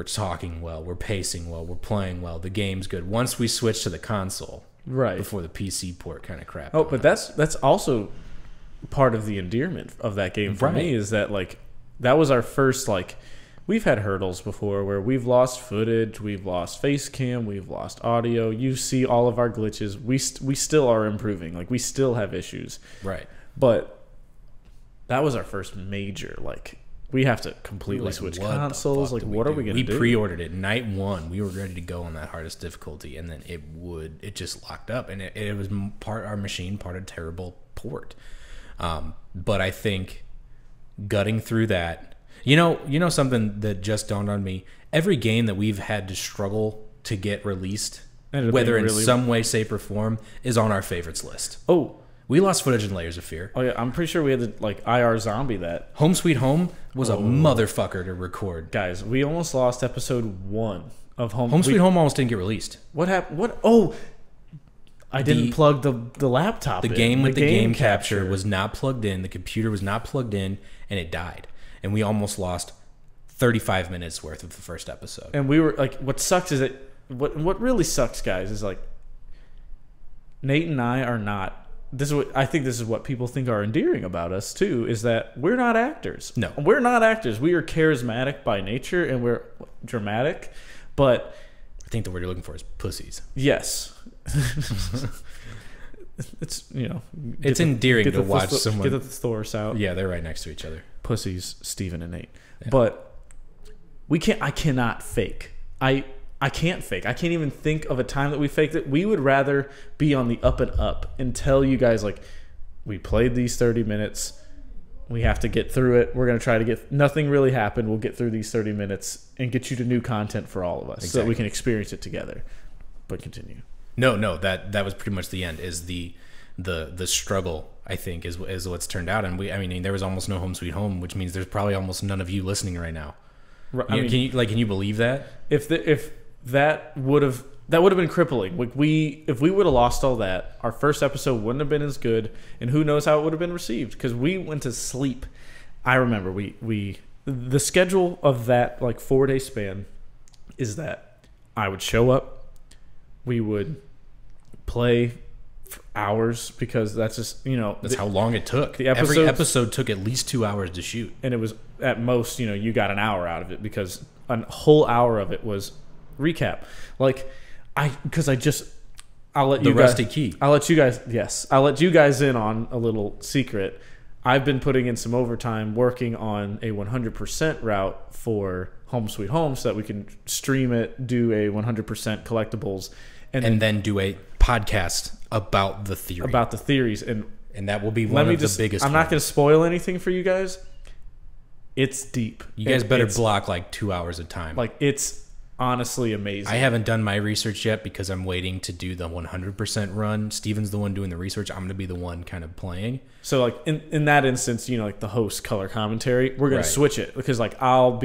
Speaker 1: talking well, we're pacing well, we're playing well, the game's good. Once we switched to the console,
Speaker 2: right
Speaker 1: before the PC port kind of crap.
Speaker 2: Oh, but that's also part of the endearment of that game for me, is that like that was our first, like, we've had hurdles before where we've lost footage, we've lost face cam, we've lost audio. You see all of our glitches. We still are improving. Like, we still have issues.
Speaker 1: Right.
Speaker 2: But that was our first major, like, we have to completely switch consoles. Like, what are we going to do?
Speaker 1: We pre-ordered it night one. We were ready to go on that hardest difficulty, and then it just locked up, and it was part a terrible port. But I think gutting through that, you know something that just dawned on me. Every game that we've had to struggle to get released, whether in some way, shape, or form, is on our favorites list.
Speaker 2: Oh.
Speaker 1: We lost footage in Layers of Fear.
Speaker 2: Oh, yeah. I'm pretty sure we had to, like, IR zombie that.
Speaker 1: Home Sweet Home was a motherfucker to record.
Speaker 2: Guys, we almost lost episode 1 of
Speaker 1: Home Sweet Home almost didn't get released.
Speaker 2: What happened? What? Oh, I didn't plug the laptop in.
Speaker 1: The game with the game capture was not plugged in. The computer was not plugged in, and it died. And we almost lost 35 minutes worth of the first episode.
Speaker 2: And we were, like, what sucks is that... What really sucks, guys, is, like, Nate and I are not... I think this is what people think are endearing about us too, is that we're not actors.
Speaker 1: No,
Speaker 2: we're not actors. We are charismatic by nature, and we're dramatic. But
Speaker 1: I think the word you're looking for is pussies.
Speaker 2: Yes, it's
Speaker 1: it's endearing to watch someone
Speaker 2: get the thesaurus out.
Speaker 1: Yeah, they're right next to each other.
Speaker 2: Pussies, Steven and Nate. Yeah. But we can't. I cannot fake. I can't fake. I can't even think of a time that we faked it. We would rather be on the up and up and tell you guys, like, we played these 30 minutes. We have to get through it. We're going to try to get... Nothing really happened. We'll get through these 30 minutes and get you to new content for all of us so that we can experience it together. But continue.
Speaker 1: No, that was pretty much the end, is the struggle, I think, is what's turned out. And there was almost no Home Sweet Home, which means there's probably almost none of you listening right now. Right, can you believe that?
Speaker 2: If that would have been crippling. Like, if we would have lost all that, our first episode wouldn't have been as good, and who knows how it would have been received, because we went to sleep. I remember the schedule of that, like, 4-day span is that I would show up, we would play for hours, because that's just,
Speaker 1: that's how long it took.
Speaker 2: Every
Speaker 1: episode took at least 2 hours to shoot,
Speaker 2: and it was at most, you got an hour out of it, because a whole hour of it was recap. Like, I'll let you guys,
Speaker 1: rusty key.
Speaker 2: I'll let you guys in on a little secret. I've been putting in some overtime working on a 100% route for Home Sweet Home so that we can stream it, do a 100% collectibles,
Speaker 1: and then do a podcast about the theories. And
Speaker 2: that will
Speaker 1: be one of the biggest.
Speaker 2: I'm not going to spoil anything for you guys. It's deep.
Speaker 1: You guys better block like 2 hours of time.
Speaker 2: Like, it's honestly amazing.
Speaker 1: I haven't done my research yet because I'm waiting to do the 100% run. Steven's the one doing the research. I'm going to be the one kind of playing.
Speaker 2: So, like, in that instance, like, the host color commentary, we're going to switch it, because, like, I'll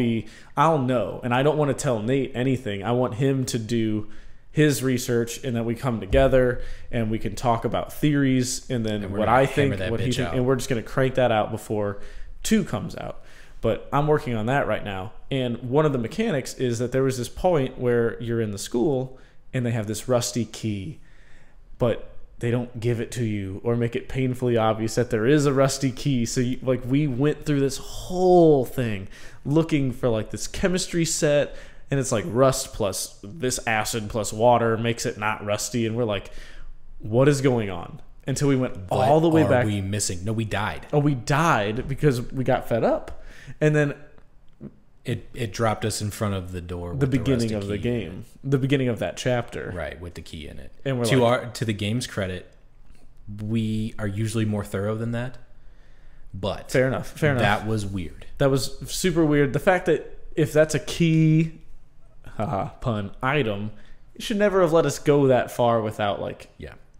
Speaker 2: know, and I don't want to tell Nate anything. I want him to do his research, and then we come together and we can talk about theories, and then what I think, what he thinks, and we're just going to crank that out before 2 comes out. But I'm working on that right now. And one of the mechanics is that there was this point where you're in the school and they have this rusty key, but they don't give it to you or make it painfully obvious that there is a rusty key. So, we went through this whole thing looking for, like, this chemistry set, and it's like rust plus this acid plus water makes it not rusty. And we're like, what is going on? Until we went all the way back.
Speaker 1: What are we missing? No, we died.
Speaker 2: Oh, we died because we got fed up. And then
Speaker 1: it dropped us in front of the door.
Speaker 2: The beginning of the game, the beginning of that chapter,
Speaker 1: right, with the key in it.
Speaker 2: And we're
Speaker 1: to the game's credit, we are usually more thorough than that. But
Speaker 2: fair enough.
Speaker 1: That was weird.
Speaker 2: That was super weird. The fact that if that's a key, pun, item, it should never have let us go that far without, like,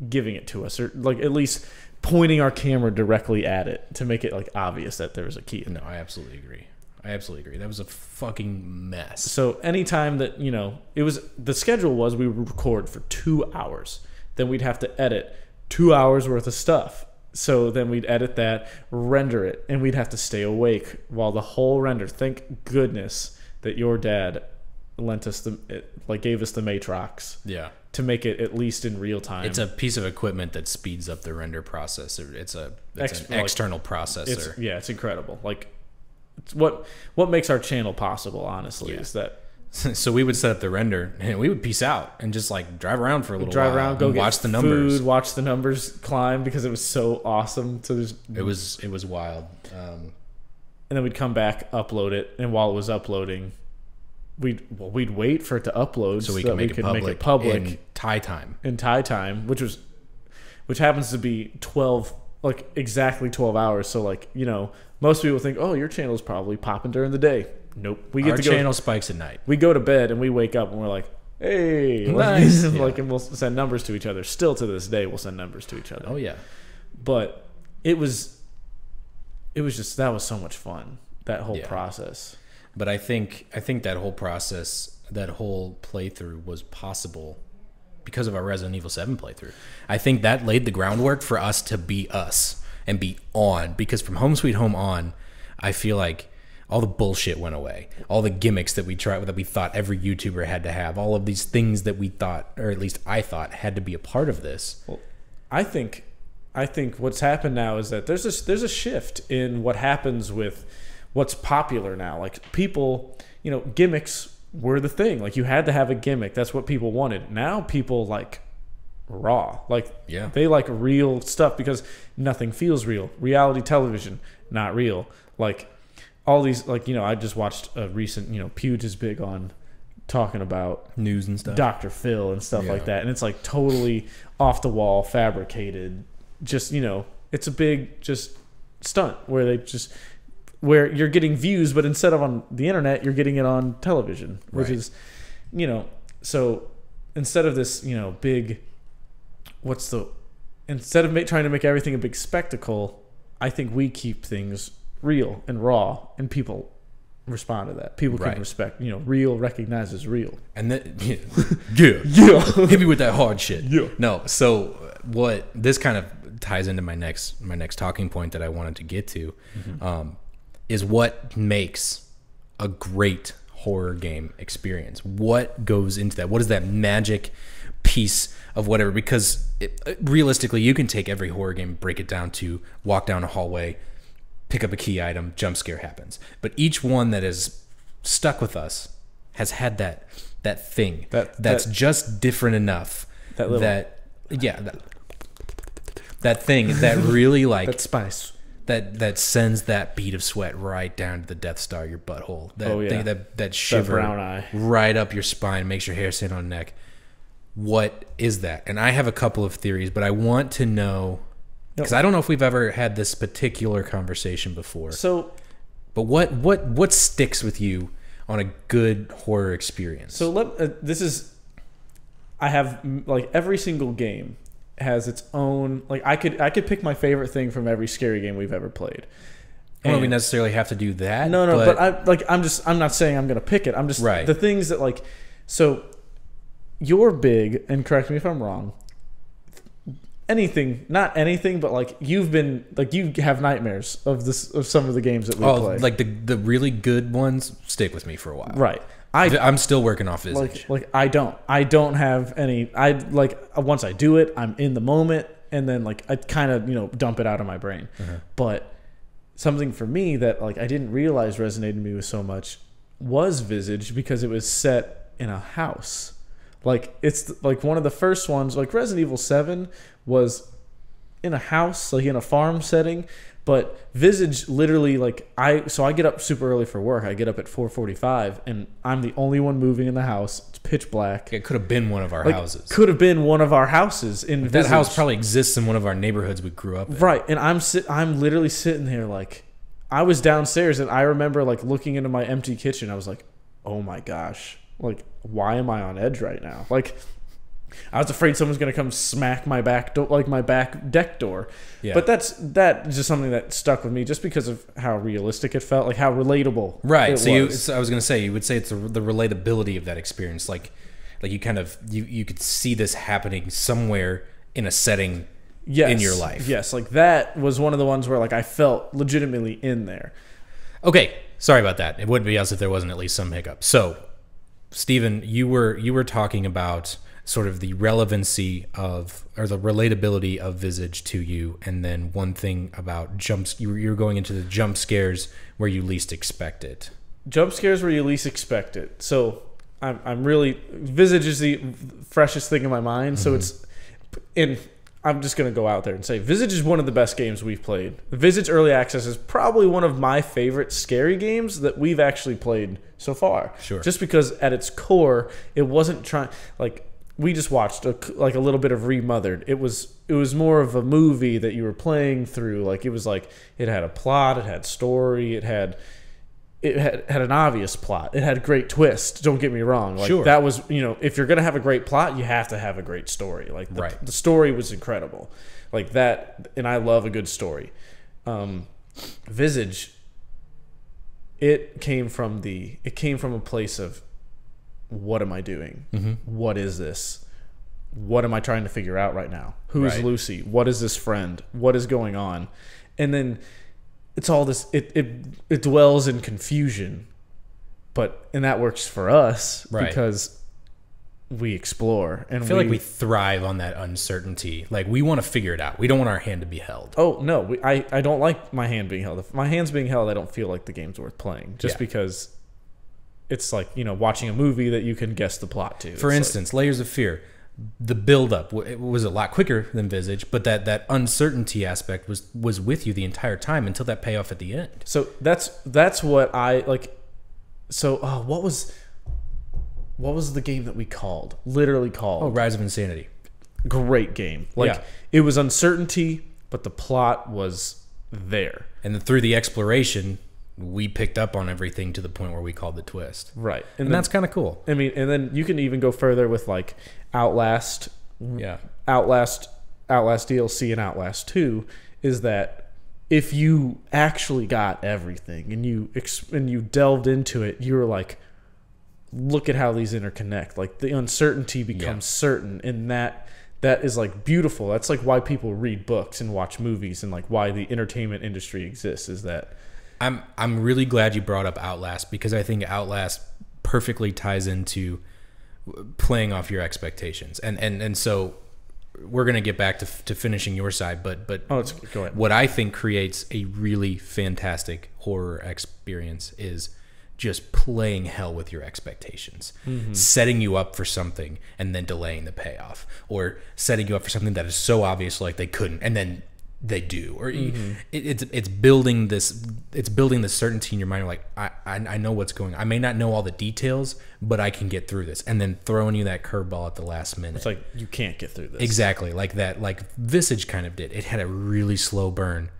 Speaker 2: giving it to us, or, like, at least pointing our camera directly at it to make it, like, obvious that there was a key.
Speaker 1: No, I absolutely agree. That was a fucking mess.
Speaker 2: So anytime that, it was, the schedule was we would record for 2 hours. Then we'd have to edit 2 hours worth of stuff. So then we'd edit that, render it, and we'd have to stay awake while the whole render. Thank goodness that your dad lent us gave us the Matrox.
Speaker 1: Yeah.
Speaker 2: To make it at least in real time.
Speaker 1: It's a piece of equipment that speeds up the render process. It's an external processor.
Speaker 2: It's incredible. Like, it's what makes our channel possible, honestly, is that.
Speaker 1: So we would set up the render and we would peace out and just, like, drive around for a little while.
Speaker 2: Go
Speaker 1: watch the numbers.
Speaker 2: Food, watch the numbers climb, because it was so awesome. So
Speaker 1: it was wild.
Speaker 2: and then we'd come back, upload it, and while it was uploading, we'd wait for it to upload
Speaker 1: so we could make it public in Thai time. Which happens to be 12, like exactly 12 hours. So like, you know, most people think, oh, your channel's probably popping during the day. Nope. Our channel spikes at night.
Speaker 2: We go to bed and we wake up and we're like, hey, nice. Like, and we'll send numbers to each other. Still to this day, we'll send numbers to each other.
Speaker 1: Oh yeah.
Speaker 2: But it was just, that was so much fun, that whole process.
Speaker 1: But I think that whole process, that whole playthrough was possible because of our Resident Evil 7 playthrough. I think that laid the groundwork for us to be us and be on, because from Home Sweet Home on, I feel like all the bullshit went away. All the gimmicks that we thought every YouTuber had to have, all of these things that we thought, or at least I thought, had to be a part of this.
Speaker 2: Well, I think what's happened now is that there's a shift in what happens with what's popular now. Like, people, you know, gimmicks were the thing. Like, you had to have a gimmick. That's what people wanted. Now people like raw. Like, they like real stuff because nothing feels real. Reality television, not real. Like, all these, like, you know, I just watched a recent, you know, Puge is big on talking about
Speaker 1: news and stuff,
Speaker 2: Dr. Phil and stuff like that. And it's like totally off the wall, fabricated. Just, you know, it's a big just stunt where you're getting views, but instead of on the internet, you're getting it on television, which is, you know, so instead of this, you know, big, instead of trying to make everything a big spectacle, I think we keep things real and raw, and people respond to that. People can respect, you know, real recognizes real.
Speaker 1: And then, hit me with that hard shit. Yeah. No, so what this kind of ties into my next talking point that I wanted to get to, is what makes a great horror game experience. What goes into that? What is that magic piece of whatever? Because realistically, you can take every horror game, break it down to walk down a hallway, pick up a key item, jump scare happens. But each one that is stuck with us has had that thing that's just different enough that thing that really like
Speaker 2: that spice.
Speaker 1: That sends that bead of sweat right down to the Death Star, your butthole. Thing, that shiver,
Speaker 2: that brown eye,
Speaker 1: right up your spine, makes your hair stand on neck. What is that? And I have a couple of theories, but I want to know, because I don't know if we've ever had this particular conversation before.
Speaker 2: So,
Speaker 1: but what sticks with you on a good horror experience? So
Speaker 2: I have, like, every single game has its own, like, I could pick my favorite thing from every scary game we've ever played.
Speaker 1: I don't necessarily have to do that.
Speaker 2: No, but I'm not saying I'm gonna pick it. I'm just the things that, like, so you're big, and correct me if I'm wrong. Not anything, but like you have nightmares of some of the games that we play.
Speaker 1: Like the really good ones stick with me for a while.
Speaker 2: Right.
Speaker 1: I'm still working off Visage.
Speaker 2: Like I don't have any. Once I do it, I'm in the moment, and then like I kind of, you know, dump it out of my brain. But something for me that, like, I didn't realize resonated with me with so much was Visage, because it was set in a house. Like, it's like one of the first ones. Like, Resident Evil 7 was in a house, like in a farm setting. But Visage literally, like, I get up super early for work. I get up at 4:45, and I'm the only one moving in the house. It's pitch black.
Speaker 1: It could have been one of our houses.
Speaker 2: Could have been one of our houses in Visage.
Speaker 1: That house probably exists in one of our neighborhoods we grew up in.
Speaker 2: Right, and I'm literally sitting there, like, I was downstairs, and I remember, like, looking into my empty kitchen. I was like, oh my gosh, like, why am I on edge right now? Like, I was afraid someone's gonna come smack my back my back deck door. Yeah. But that's just something that stuck with me, just because of how realistic it felt, like how relatable.
Speaker 1: Right. So I was gonna say, you would say it's the relatability of that experience. Like you kind of you could see this happening somewhere in a setting in your life.
Speaker 2: Yes. Like, that was one of the ones where, like, I felt legitimately in there.
Speaker 1: Okay. Sorry about that. It wouldn't be us if there wasn't at least some hiccup. So, Steven, you were talking about sort of the relevancy of, or the relatability of Visage to you, and then one thing about you're going into the jump scares where you least expect it.
Speaker 2: Jump scares where you least expect it. So I'm really, Visage is the freshest thing in my mind. So it's I'm just going to go out there and say Visage is one of the best games we've played. Visage Early Access is probably one of my favorite scary games that we've actually played so far.
Speaker 1: Sure.
Speaker 2: Just because at its core, it wasn't trying... Like, we just watched a little bit of Remothered. It was more of a movie that you were playing through. Like, it was like... It had a plot, it had story, it had an obvious plot. It had a great twist. Don't get me wrong. Like,
Speaker 1: sure.
Speaker 2: That was, if you're going to have a great plot, you have to have a great story. Like, the story was incredible. Like that, and I love a good story. Visage, it came from a place of, what am I doing?
Speaker 1: Mm-hmm.
Speaker 2: What is this? What am I trying to figure out right now? Who is Lucy? What is this friend? What is going on? And then it's all this. It dwells in confusion, and that works for us because we explore, and
Speaker 1: I feel like we thrive on that uncertainty. Like, we want to figure it out. We don't want our hand to be held.
Speaker 2: Oh no, I don't like my hand being held. If my hand's being held, I don't feel like the game's worth playing. Just because it's like watching a movie that you can guess the plot to.
Speaker 1: For instance, Layers of Fear. The build-up was a lot quicker than Visage, but that uncertainty aspect was with you the entire time until that payoff at the end.
Speaker 2: So that's what I like. So what was the game that we literally called?
Speaker 1: Oh, Rise of Insanity.
Speaker 2: Great game. Like, it was uncertainty, but the plot was there.
Speaker 1: And through the exploration, we picked up on everything to the point where we called the twist.
Speaker 2: Right.
Speaker 1: And that's kind of cool.
Speaker 2: I mean, and then you can even go further with like Outlast.
Speaker 1: Yeah.
Speaker 2: Outlast DLC and Outlast 2 is that if you actually got everything and you delved into it, you were like, look at how these interconnect. Like, the uncertainty becomes certain, and that is like beautiful. That's like why people read books and watch movies, and like why the entertainment industry exists, is that
Speaker 1: I'm really glad you brought up Outlast, because I think Outlast perfectly ties into playing off your expectations. And so we're going to get back to finishing your side, but
Speaker 2: go ahead.
Speaker 1: What I think creates a really fantastic horror experience is just playing hell with your expectations, setting you up for something and then delaying the payoff, or setting you up for something that is so obvious, like they couldn't, and then they do, or it's building this certainty in your mind. You're like, I know what's going on. I may not know all the details, but I can get through this, and then throwing you that curveball at the last minute.
Speaker 2: It's like, you can't get through this.
Speaker 1: Exactly, like that. Like Visage kind of did. It had a really slow burn,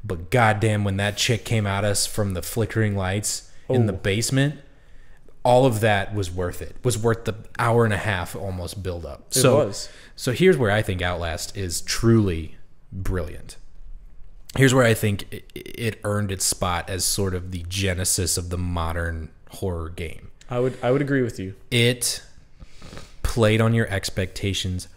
Speaker 1: but goddamn, when that chick came at us from the flickering lights in the basement, all of that was worth it. Was worth the hour and a half almost build up.
Speaker 2: It was.
Speaker 1: So here's where I think Outlast is truly brilliant. Here's where I think it earned its spot as sort of the genesis of the modern horror game.
Speaker 2: I would agree with you.
Speaker 1: It played on your expectations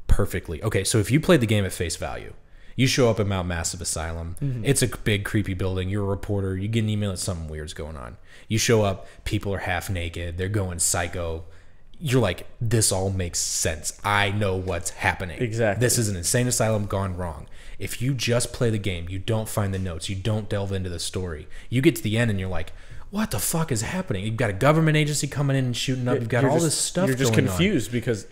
Speaker 1: perfectly. Okay, so if you played the game at face value, you show up at Mount Massive Asylum. It's a big, creepy building. You're a reporter. You get an email that something weird's going on. You show up. People are half naked. They're going psycho. You're like, this all makes sense. I know what's happening.
Speaker 2: Exactly.
Speaker 1: This is an insane asylum gone wrong. If you just play the game, you don't find the notes, you don't delve into the story, you get to the end and you're like, what the fuck is happening? You've got a government agency coming in and shooting up. You've got all this stuff going on.
Speaker 2: You're just confused because...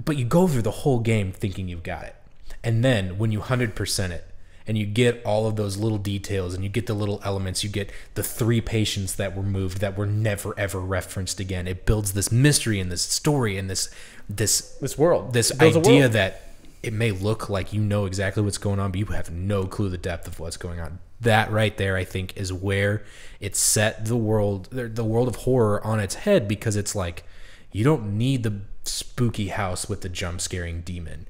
Speaker 1: But you go through the whole game thinking you've got it. And then when you 100% it, and you get all of those little details, and you get the little elements, you get the 3 patients that were moved that were never ever referenced again. It builds this mystery and this story and this
Speaker 2: world,
Speaker 1: this idea that it may look like you know exactly what's going on, but you have no clue the depth of what's going on. That right there, I think, is where it set the world of horror on its head, because it's like, you don't need the spooky house with the jump scaring demon.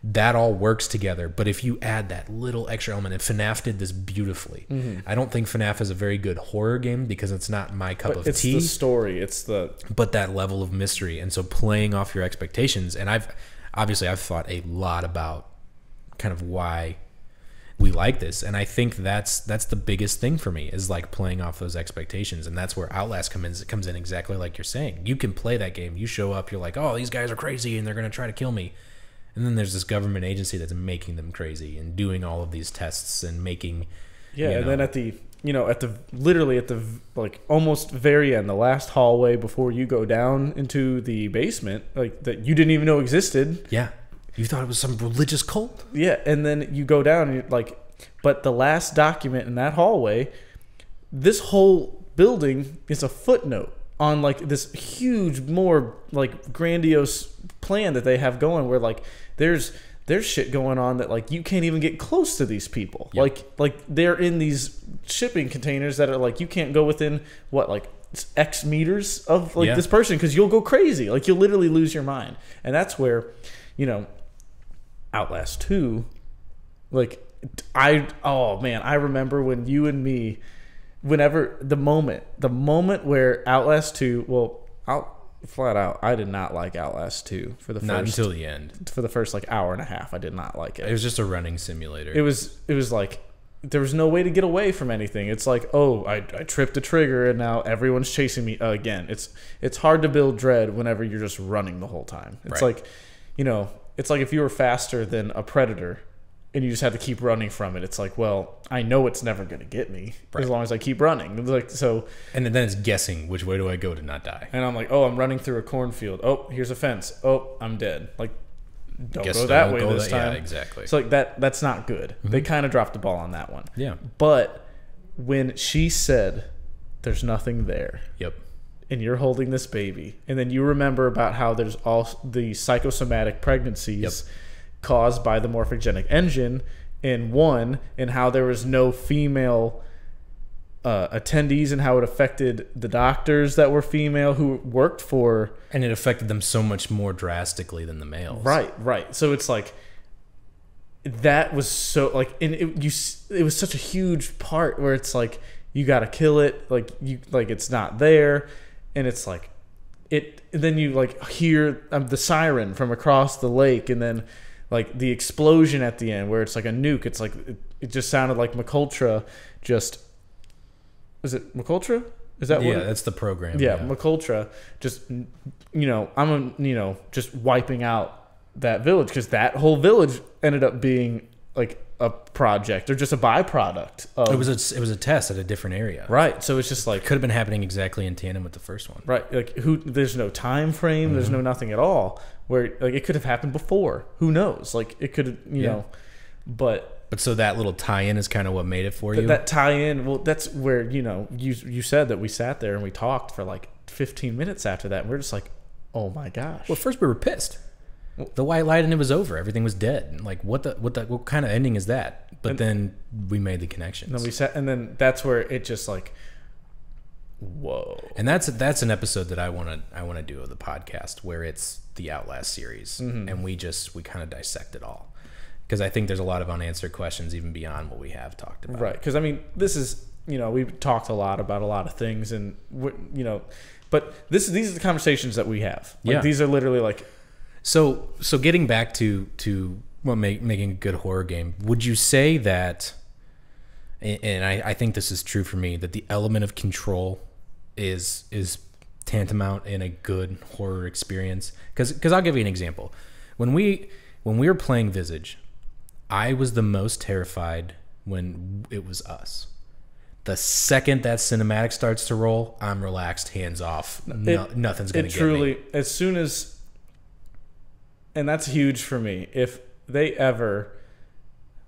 Speaker 1: That all works together, but if you add that little extra element, and FNAF did this beautifully. I don't think FNAF is a very good horror game because it's not my cup of tea.
Speaker 2: It's the story.
Speaker 1: But that level of mystery, and so playing off your expectations. And I've thought a lot about kind of why we like this, and I think that's the biggest thing for me, is like playing off those expectations. And that's where Outlast comes in exactly like you're saying. You can play that game. You show up, you're like, oh, these guys are crazy and they're going to try to kill me. And then there's this government agency that's making them crazy and doing all of these tests and making...
Speaker 2: Yeah, and then at the like almost very end, the last hallway before you go down into the basement, like that you didn't even know existed.
Speaker 1: Yeah. You thought it was some religious cult?
Speaker 2: Yeah, and then you go down and you're like, but the last document in that hallway, this whole building is a footnote on like this huge, more like grandiose plan that they have going, where like there's shit going on that like you can't even get close to these people. Yep. Like they're in these shipping containers that are like you can't go within what, like X meters of like this person, because you'll go crazy. Like you'll literally lose your mind. And that's where, you know, Outlast 2, like I remember when you and me, whenever the moment where Outlast 2, flat out, I did not like Outlast 2 for the first,
Speaker 1: not until the end.
Speaker 2: For the first like hour and a half, I did not like it.
Speaker 1: It was just a running simulator.
Speaker 2: It was like there was no way to get away from anything. It's like, oh, I tripped a trigger and now everyone's chasing me again. It's hard to build dread whenever you're just running the whole time. It's like, you know, it's like if you were faster than a predator and you just had to keep running from it. It's like, well, I know it's never going to get me as long as I keep running. It's like, so,
Speaker 1: and then it's guessing which way do I go to not die.
Speaker 2: And I'm like, oh, I'm running through a cornfield. Oh, here's a fence. Oh, I'm dead. Like, don't go that way this time.
Speaker 1: Yeah, exactly.
Speaker 2: So like that's not good. Mm-hmm. They kind of dropped the ball on that one.
Speaker 1: Yeah.
Speaker 2: But when she said, "There's nothing there,"
Speaker 1: yep,
Speaker 2: and you're holding this baby, and then you remember about how there's all the psychosomatic pregnancies caused by the morphogenic engine in one, and how there was no female attendees, and how it affected the doctors that were female who worked for,
Speaker 1: and it affected them so much more drastically than the males.
Speaker 2: Right. So it's like that was so like, and it was such a huge part where it's like you got to kill it, like you like it's not there, and it's like it. And then you like hear the siren from across the lake, and then like the explosion at the end where it's like a nuke. It's like it just sounded like McUltra just. Is it McUltra? Is that what?
Speaker 1: Yeah, that's the program.
Speaker 2: Yeah, McUltra just, you know, just wiping out that village, because that whole village ended up being like a project or just a byproduct of,
Speaker 1: it was a test at a different area.
Speaker 2: Right. So it's just like
Speaker 1: could have been happening exactly in tandem with the first one.
Speaker 2: Right. Like there's no time frame, there's no nothing at all, where like it could have happened before. Who knows? Like it could, you know, but
Speaker 1: so that little tie-in is kind of what made it for you?
Speaker 2: That tie-in, well, that's where, you know, you said that we sat there and we talked for like 15 minutes after that. And we're just like, oh my gosh.
Speaker 1: Well, first we were pissed. The white light and it was over. Everything was dead. Like, what kind of ending is that? But then we made the connections.
Speaker 2: And then we sat, and then that's where it just like, whoa.
Speaker 1: And that's an episode that I want to do of the podcast, where it's the Outlast series, and we kind of dissect it all. Because I think there's a lot of unanswered questions even beyond what we have talked about.
Speaker 2: Right. Because, I mean, this is, you know, we've talked a lot about a lot of things, and, you know, but these are the conversations that we have. Like, these are literally like.
Speaker 1: So getting back to making a good horror game, would you say that, and I think this is true for me, that the element of control is tantamount in a good horror experience? Because I'll give you an example. When we were playing Visage, I was the most terrified when it was us. The second that cinematic starts to roll, I'm relaxed, hands off. Nothing's going to get me.
Speaker 2: As soon as, and that's huge for me, if they ever,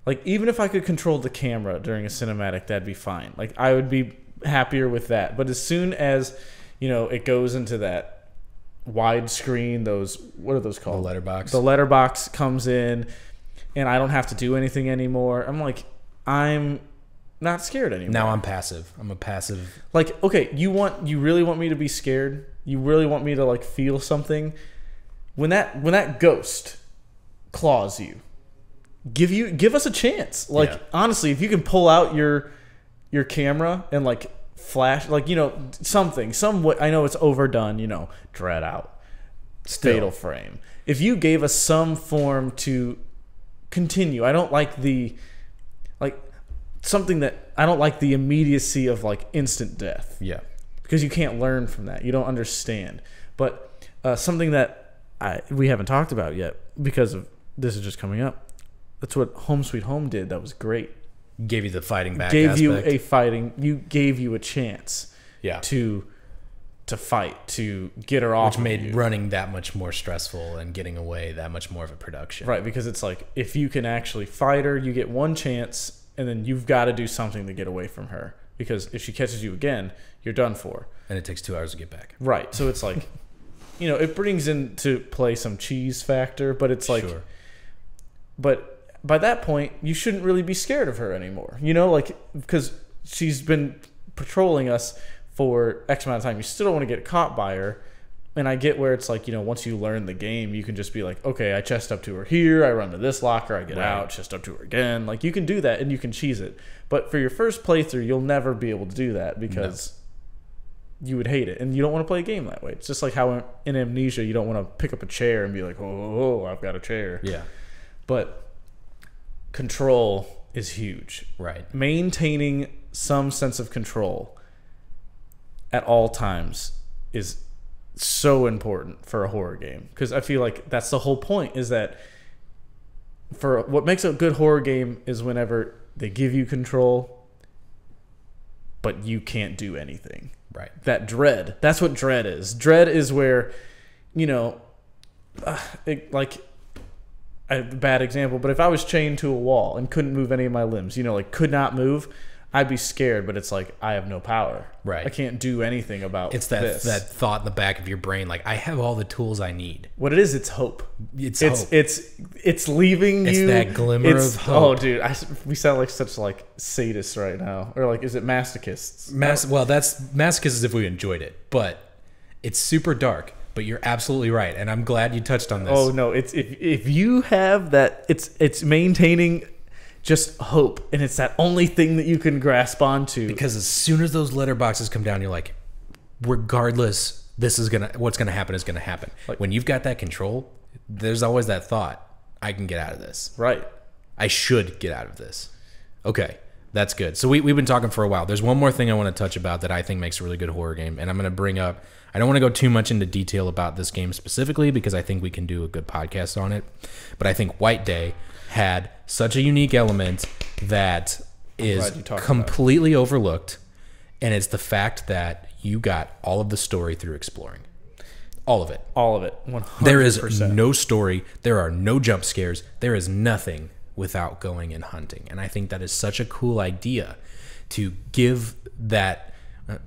Speaker 2: like, even if I could control the camera during a cinematic, that'd be fine. Like, I would be happier with that. But as soon as, you know, it goes into that widescreen, what are those called?
Speaker 1: The letterbox.
Speaker 2: The letterbox comes in, and I don't have to do anything anymore. I'm like, I'm not scared anymore.
Speaker 1: Now I'm passive. I'm a passive.
Speaker 2: Like, okay, you really want me to be scared? You really want me to like feel something? When that ghost claws you, give us a chance. Like, honestly, if you can pull out your camera and like flash, like, you know, some way. I know it's overdone, you know, dread out, fatal frame. If you gave us some form to continue, I don't like the immediacy of like instant death. Yeah, because you can't learn from that. You don't understand. But something that we haven't talked about yet, because of this is just coming up. That's what Home Sweet Home did. That was great.
Speaker 1: Gave you the fighting back.
Speaker 2: Gave you a chance. Yeah. To to fight, to get her off.
Speaker 1: Which made running that much more stressful and getting away that much more of a production.
Speaker 2: Right, because it's like, if you can actually fight her, you get one chance, and then you've got to do something to get away from her. Because if she catches you again, you're done for.
Speaker 1: And it takes 2 hours to get back.
Speaker 2: Right, so it's like, it brings into play some cheese factor, but it's like... Sure. But by that point, you shouldn't really be scared of her anymore. Because she's been patrolling us for X amount of time. You still don't want to get caught by her. And I get where it's like, once you learn the game, you can just be like, okay, I chest up to her here, I run to this locker, I get out, chest up to her again. Like, you can do that and you can cheese it. But for your first playthrough, you'll never be able to do that because you would hate it. And you don't want to play a game that way. It's just like how in Amnesia, you don't want to pick up a chair and be like, oh, I've got a chair.
Speaker 1: Yeah.
Speaker 2: But control is huge.
Speaker 1: Right.
Speaker 2: Maintaining some sense of control at all times is so important for a horror game, because I feel like that's the whole point, is that for what makes a good horror game is whenever they give you control but you can't do anything.
Speaker 1: Right.
Speaker 2: That dread, that's what dread is. Dread is where, a bad example, but if I was chained to a wall and couldn't move any of my limbs, could not move, I'd be scared, but it's like, I have no power.
Speaker 1: Right.
Speaker 2: I can't do anything about
Speaker 1: it's that thought in the back of your brain, like, I have all the tools I need.
Speaker 2: What it is, it's hope.
Speaker 1: It's hope.
Speaker 2: It's leaving you.
Speaker 1: It's that glimmer of hope.
Speaker 2: Oh, dude, we sound like such sadists right now, or is it masochists?
Speaker 1: Well, that's masochists if we enjoyed it, but it's super dark. But you're absolutely right, and I'm glad you touched on this.
Speaker 2: Oh no, it's if you have that, it's maintaining just hope, and it's that only thing that you can grasp onto.
Speaker 1: Because as soon as those letterboxes come down, you're like, regardless, what's gonna happen is gonna happen. Like, when you've got that control, there's always that thought, I can get out of this.
Speaker 2: Right.
Speaker 1: I should get out of this. Okay, that's good. So we've been talking for a while. There's one more thing I want to touch about that I think makes a really good horror game, and I'm gonna bring up. I don't want to go too much into detail about this game specifically because I think we can do a good podcast on it. But I think White Day had such a unique element that is completely overlooked, and it's the fact that you got all of the story through exploring. All of it.
Speaker 2: All of it. 100%.
Speaker 1: There is no story. There are no jump scares. There is nothing without going and hunting. And I think that is such a cool idea to give that, it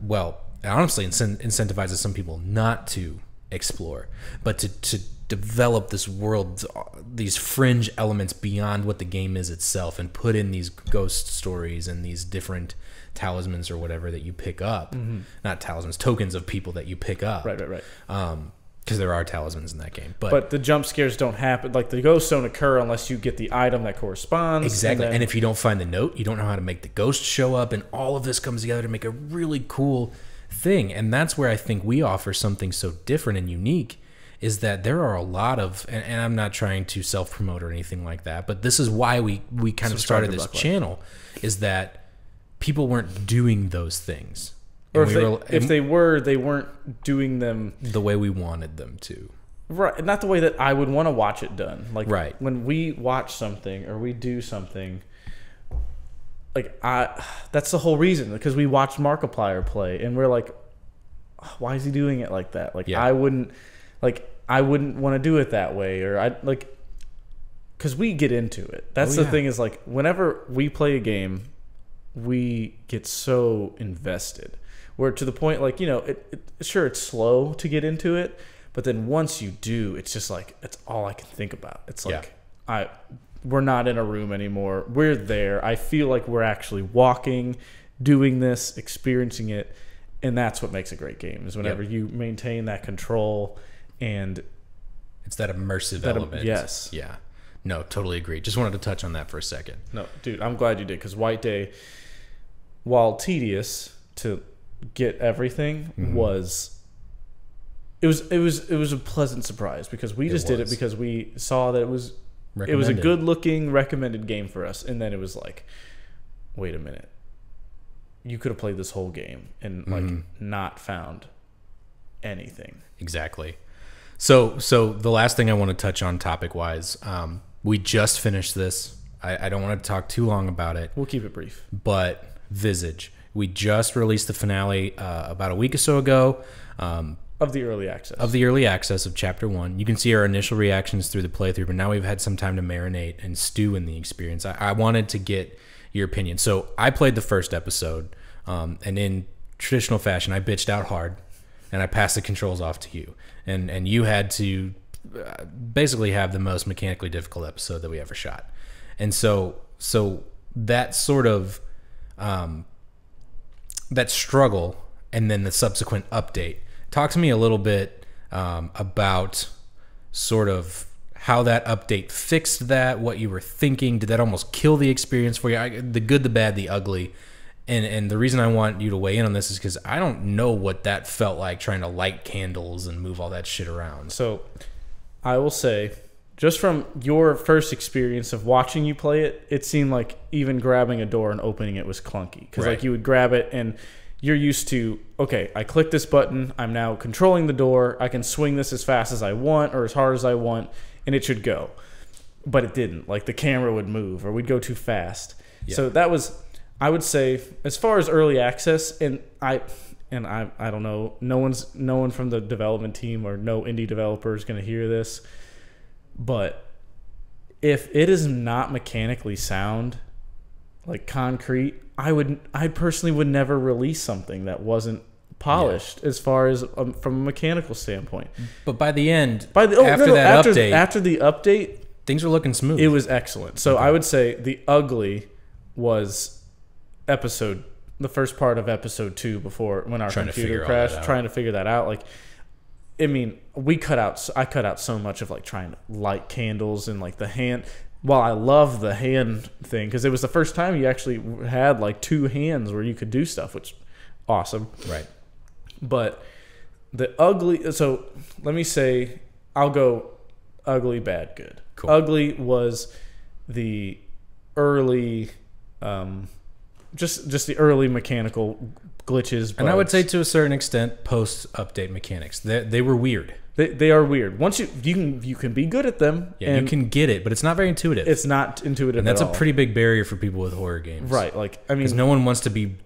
Speaker 1: honestly incentivizes some people not to explore, but to develop this world, these fringe elements beyond what the game is itself, and put in these ghost stories and these different talismans or whatever that you pick up. Mm-hmm. Not talismans, tokens of people that you pick up.
Speaker 2: Right.
Speaker 1: Because there are talismans in that game.
Speaker 2: But the jump scares don't happen. Like, the ghosts don't occur unless you get the item that corresponds.
Speaker 1: Exactly. And if you don't find the note, you don't know how to make the ghost show up, and all of this comes together to make a really cool thing. And that's where I think we offer something so different and unique, is that there are a lot of, and I'm not trying to self-promote or anything like that, but this is why we kind of started this channel, is that people weren't doing those things.
Speaker 2: Or if they were, they weren't doing them
Speaker 1: the way we wanted them to.
Speaker 2: Right. Not the way that I would want to watch it done. Like,
Speaker 1: right.
Speaker 2: When we watch something or we do something, that's the whole reason, because we watched Markiplier play and we're like, why is he doing it like that? Like, yeah. I wouldn't want to do it that way, or because we get into it. That's the thing, is like, whenever we play a game, we get so invested. Where to the point, sure, it's slow to get into it, but then once you do, it's just like, it's all I can think about. It's like, we're not in a room anymore. We're there. I feel like we're actually walking, doing this, experiencing it, and that's what makes a great game, is whenever you maintain that control, and
Speaker 1: it's that immersive element.
Speaker 2: Yes.
Speaker 1: Yeah. No, totally agree. Just wanted to touch on that for a second.
Speaker 2: No, dude, I'm glad you did, because White Day, while tedious to get everything, was a pleasant surprise, because we just did it because we saw that it was a good looking recommended game for us, and then it was like, wait a minute, you could have played this whole game and not found anything.
Speaker 1: Exactly. So the last thing I want to touch on topic wise, we just finished this. I don't want to talk too long about it.
Speaker 2: We'll keep it brief.
Speaker 1: But Visage. We just released the finale about a week or so ago.
Speaker 2: Of the early access.
Speaker 1: Of the early access of Chapter 1. You can see our initial reactions through the playthrough, but now we've had some time to marinate and stew in the experience. I wanted to get your opinion. So I played the first episode, and in traditional fashion, I bitched out hard, and I passed the controls off to you. And you had to basically have the most mechanically difficult episode that we ever shot. And so that sort of, that struggle and then the subsequent update. Talk to me a little bit about sort of how that update fixed that, what you were thinking. Did that almost kill the experience for you? The good, the bad, the ugly. And the reason I want you to weigh in on this is because I don't know what that felt like trying to light candles and move all that shit around.
Speaker 2: So I will say, just from your first experience of watching you play it, it seemed like even grabbing a door and opening it was clunky. Because like you would grab it and you're used to, okay, I click this button, I'm now controlling the door, I can swing this as fast as I want or as hard as I want, and it should go. But it didn't. Like the camera would move or we'd go too fast. Yeah. So that was, I would say, as far as early access, and I don't know, no one from the development team or no indie developer is going to hear this, but if it is not mechanically sound, like concrete, I personally would never release something that wasn't polished as far as from a mechanical standpoint. But by the end, after the update,
Speaker 1: things were looking smooth.
Speaker 2: It was excellent. So I would say the ugly was the first part of episode 2 before when our computer crashed, trying to figure that out. Like, I mean, I cut out so much of like trying to light candles and like the hand. Well, I love the hand thing because it was the first time you actually had like 2 hands where you could do stuff, which awesome.
Speaker 1: Right.
Speaker 2: But the ugly, so let me say, I'll go ugly, bad, good.
Speaker 1: Cool.
Speaker 2: Ugly was the early, just the early mechanical glitches. Bugs.
Speaker 1: And I would say to a certain extent, post-update mechanics. They were weird.
Speaker 2: They are weird. Once you can be good at them.
Speaker 1: Yeah, you can get it, but it's not very intuitive.
Speaker 2: It's not intuitive
Speaker 1: and that's
Speaker 2: at all.
Speaker 1: A pretty big barrier for people with horror games.
Speaker 2: Right. Like, I mean,
Speaker 1: because no one wants to be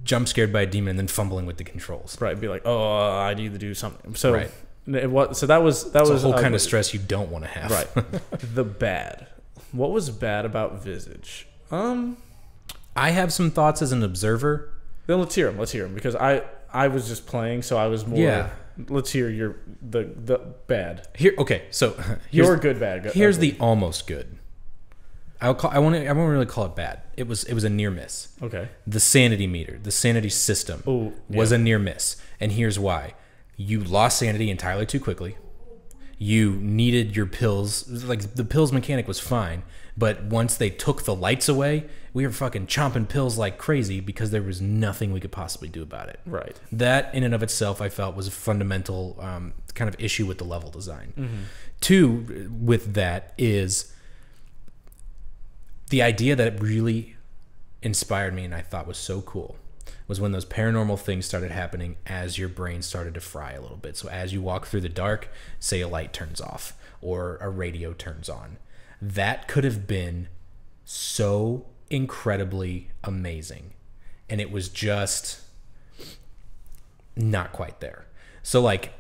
Speaker 1: jump scared by a demon and then fumbling with the controls.
Speaker 2: Right. Be like, oh, I need to do something. So,
Speaker 1: right.
Speaker 2: So that was
Speaker 1: a whole kind of stress you don't want to have.
Speaker 2: Right. The bad. What was bad about Visage?
Speaker 1: I have some thoughts as an observer.
Speaker 2: Then let's hear them. Because I was just playing, so I was more. Yeah. Let's hear the bad.
Speaker 1: Okay, so
Speaker 2: your good bad.
Speaker 1: Here's the almost good. I won't really call it bad. It was a near miss.
Speaker 2: Okay.
Speaker 1: The sanity meter, the sanity system was a near miss, and here's why: you lost sanity entirely too quickly. You needed your pills. Like the pills mechanic was fine, but once they took the lights away, we were fucking chomping pills like crazy because there was nothing we could possibly do about it.
Speaker 2: Right.
Speaker 1: That in and of itself, I felt was a fundamental kind of issue with the level design.
Speaker 2: Mm-hmm.
Speaker 1: 2, with that is the idea that really inspired me and I thought was so cool was when those paranormal things started happening as your brain started to fry a little bit. So as you walk through the dark, say a light turns off or a radio turns on. That could have been so incredibly amazing. And it was just not quite there. So like,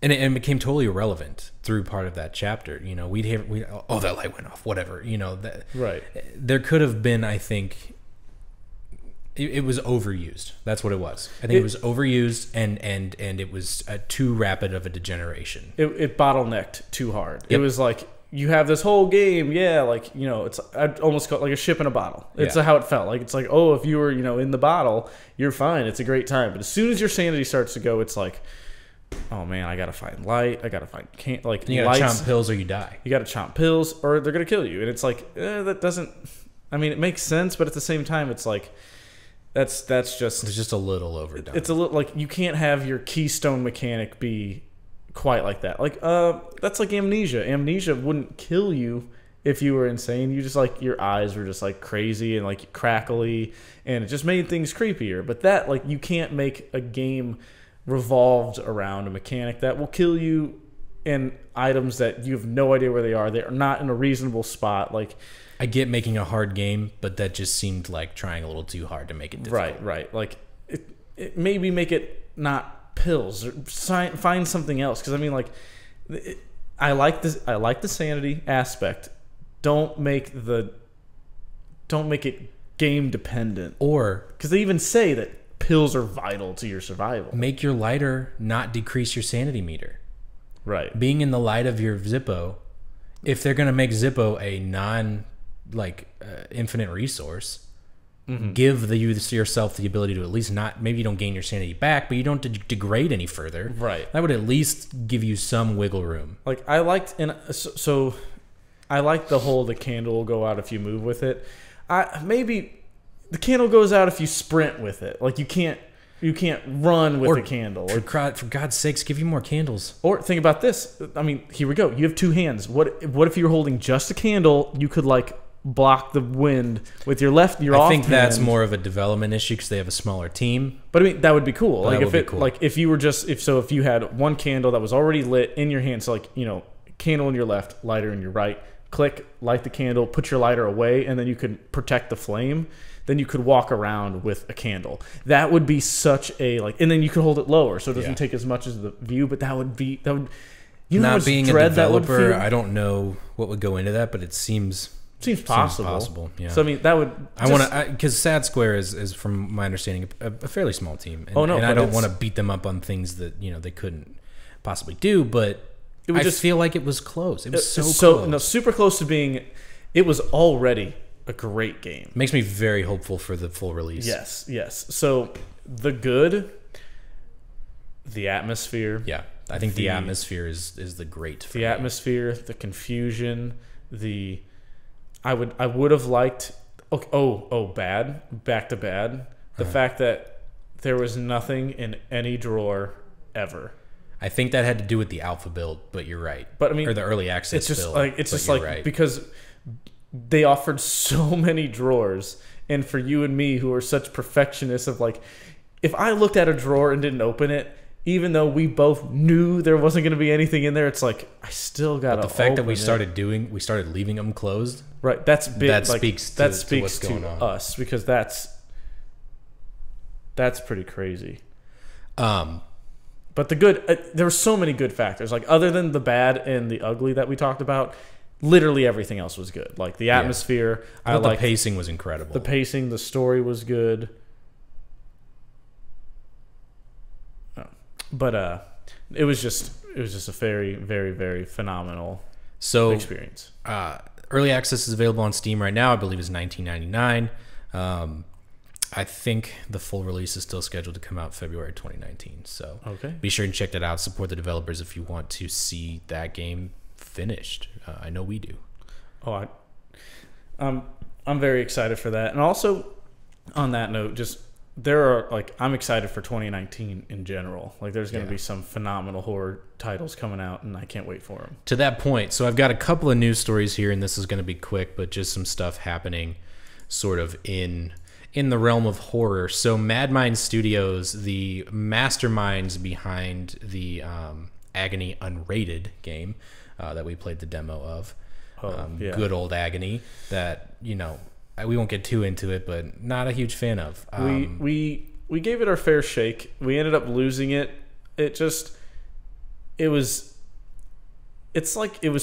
Speaker 1: and it became totally irrelevant through part of that chapter. You know, that light went off, whatever, you know, that
Speaker 2: right.
Speaker 1: There could have been, I think, it was overused. That's what it was. I think it was overused, and it was too rapid of a degeneration.
Speaker 2: It bottlenecked too hard.
Speaker 1: Yep.
Speaker 2: It was like you have this whole game, like it's I'd almost call it like a ship in a bottle. It's how it felt. Like it's like, oh, if you were in the bottle, you're fine. It's a great time. But as soon as your sanity starts to go, it's like, oh man, I gotta find light. I gotta find you
Speaker 1: gotta chomp pills or you die.
Speaker 2: You gotta chomp pills or they're gonna kill you. And it's like that doesn't. I mean, it makes sense, but at the same time, it's like. That's just...
Speaker 1: It's just a little overdone.
Speaker 2: It's a little... Like, you can't have your keystone mechanic be quite like that. Like, that's like Amnesia. Amnesia wouldn't kill you if you were insane. You just, like... Your eyes were just, like, crazy and, like, crackly. And it just made things creepier. But that, like, you can't make a game revolved around a mechanic that will kill you and items that you have no idea where they are. They're not in a reasonable spot. Like,
Speaker 1: I get making a hard game, but that just seemed like trying a little too hard to make it difficult.
Speaker 2: Right. Like, it maybe make it not pills or find something else. Because I mean, like, I like this. I like the sanity aspect. Don't make it game dependent.
Speaker 1: Or
Speaker 2: because they even say that pills are vital to your survival.
Speaker 1: Make your lighter not decrease your sanity meter.
Speaker 2: Right.
Speaker 1: Being in the light of your Zippo, if they're going to make Zippo a infinite resource, give yourself the ability to at least not, maybe you don't gain your sanity back, but you don't degrade any further.
Speaker 2: Right.
Speaker 1: That would at least give you some wiggle room.
Speaker 2: Like, I liked, I like the candle will go out if you move with it. Maybe the candle goes out if you sprint with it. Like, you can't run with the candle.
Speaker 1: For God's sakes, give you more candles.
Speaker 2: Or think about this. I mean, here we go. You have two hands. What if you're holding just a candle? You could block the wind with your left. I
Speaker 1: think that's more of a development issue because they have a smaller team.
Speaker 2: But I mean, that would be cool. If you were if you had one candle that was already lit in your hand, so candle in your left, lighter in your right. Click, light the candle, put your lighter away, and then you could protect the flame. Then you could walk around with a candle. That would be such a and then you could hold it lower so it doesn't take as much as the view. But that would you know,
Speaker 1: not being a developer, I don't know what would go into that, but it seems possible. Yeah.
Speaker 2: So I mean, that would
Speaker 1: because Sad Square is from my understanding a fairly small team. And, and I don't want to beat them up on things that they couldn't possibly do, but I just feel like it was close. It was close.
Speaker 2: Super close to being. It was already a great game.
Speaker 1: Makes me very hopeful for the full release.
Speaker 2: Yes. So the good, the atmosphere.
Speaker 1: Yeah, I think the atmosphere is the great.
Speaker 2: The atmosphere, the confusion, I would have liked. Bad. Back to bad. The fact that there was nothing in any drawer ever.
Speaker 1: I think that had to do with the alpha build, but you're right.
Speaker 2: But I mean,
Speaker 1: or the early access build.
Speaker 2: Right. Because they offered so many drawers, and for you and me who are such perfectionists of if I looked at a drawer and didn't open it, even though we both knew there wasn't going to be anything in there, it's I still got to.
Speaker 1: The fact that we started leaving them closed,
Speaker 2: right? That's big.
Speaker 1: That speaks to what's going on.
Speaker 2: Us because that's pretty crazy. But the good, there were so many good factors. Other than the bad and the ugly that we talked about, literally everything else was good. The atmosphere.
Speaker 1: The pacing was incredible.
Speaker 2: The pacing, the story was good. But it was just a very, very, very phenomenal experience.
Speaker 1: Early access is available on Steam right now. I believe it's $19.99. I think the full release is still scheduled to come out February 2019. So be sure and check that out. Support the developers if you want to see that game finished. I know we do.
Speaker 2: I'm very excited for that. And also, on that note, I'm excited for 2019 in general. There's going to be some phenomenal horror titles coming out, and I can't wait for them.
Speaker 1: To that point, so I've got a couple of news stories here, and this is going to be quick, but just some stuff happening sort of in the realm of horror. So Mad Mind Studios, the masterminds behind the Agony Unrated game that we played the demo of. Good old Agony that, we won't get too into it, but not a huge fan of.
Speaker 2: We gave it our fair shake. We ended up losing it. It was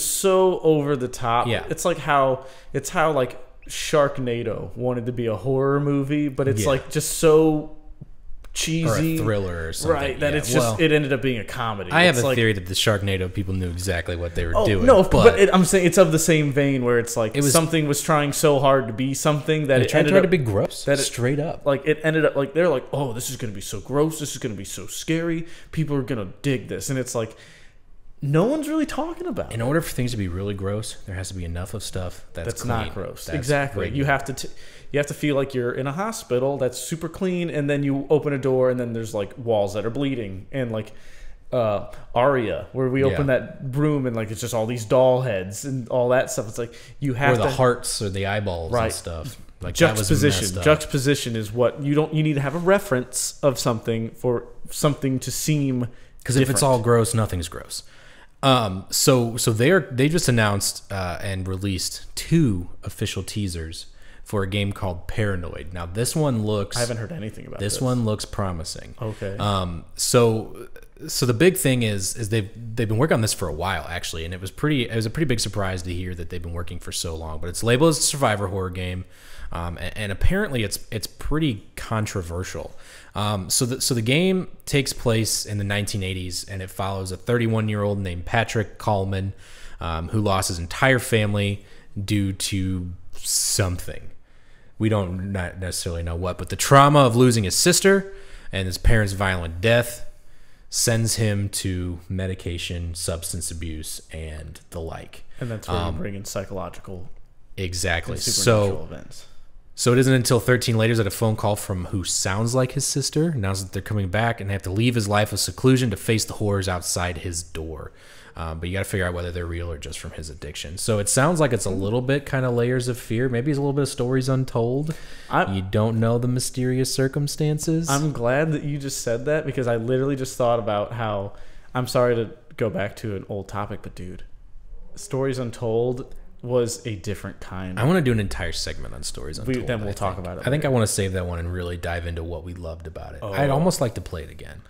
Speaker 2: so over the top.
Speaker 1: Yeah.
Speaker 2: It's how Sharknado wanted to be a horror movie, but it's just so cheesy,
Speaker 1: or a thriller or something,
Speaker 2: right? That it ended up being a comedy.
Speaker 1: I have a theory that the Sharknado people knew exactly what they were doing.
Speaker 2: No, but I'm saying it's of the same vein where something was trying so hard to be something that
Speaker 1: it tried to be gross. That straight up,
Speaker 2: it ended up they're oh, this is going to be so gross. This is going to be so scary. People are going to dig this, and it's no one's really talking about it.
Speaker 1: In order for things to be really gross, there has to be enough of stuff that's clean.
Speaker 2: Not gross. Exactly. You have to feel like you're in a hospital that's super clean, and then you open a door, and then there's walls that are bleeding, and Aria, where we open that room, and it's just all these doll heads and all that stuff. It's you have
Speaker 1: the hearts or the eyeballs and stuff.
Speaker 2: Juxtaposition. Juxtaposition is what you need to have a reference of something for something to seem.
Speaker 1: Because if it's all gross, nothing's gross. So they just announced and released 2 official teasers for a game called Paranoid. Now this one looks...
Speaker 2: I haven't heard anything about this.
Speaker 1: This one looks promising.
Speaker 2: Okay.
Speaker 1: So the big thing is they've been working on this for a while actually, and it was a pretty big surprise to hear that they've been working for so long. But it's labeled as a survivor horror game, and apparently it's pretty controversial. So the game takes place in the 1980s, and it follows a 31-year-old named Patrick Coleman, who lost his entire family due to something. We don't not necessarily know what, but the trauma of losing his sister and his parents' violent death sends him to medication, substance abuse, and the like. And
Speaker 2: that's where you bring in psychological,
Speaker 1: exactly,
Speaker 2: supernatural events.
Speaker 1: So it isn't until 13 later that a phone call from who sounds like his sister announces that they're coming back and they have to leave his life of seclusion to face the horrors outside his door. But you got to figure out whether they're real or just from his addiction. So it sounds like it's a little bit kind of layers of fear. Maybe it's a little bit of stories untold. You don't know the mysterious circumstances.
Speaker 2: I'm glad that you just said that, because I literally just thought about how, I'm sorry to go back to an old topic, but dude, stories untold was a different kind.
Speaker 1: I want to do an entire segment on stories untold.
Speaker 2: Then we'll talk about it.
Speaker 1: I think I want to save that one and really dive into what we loved about it. I'd almost like to play it again.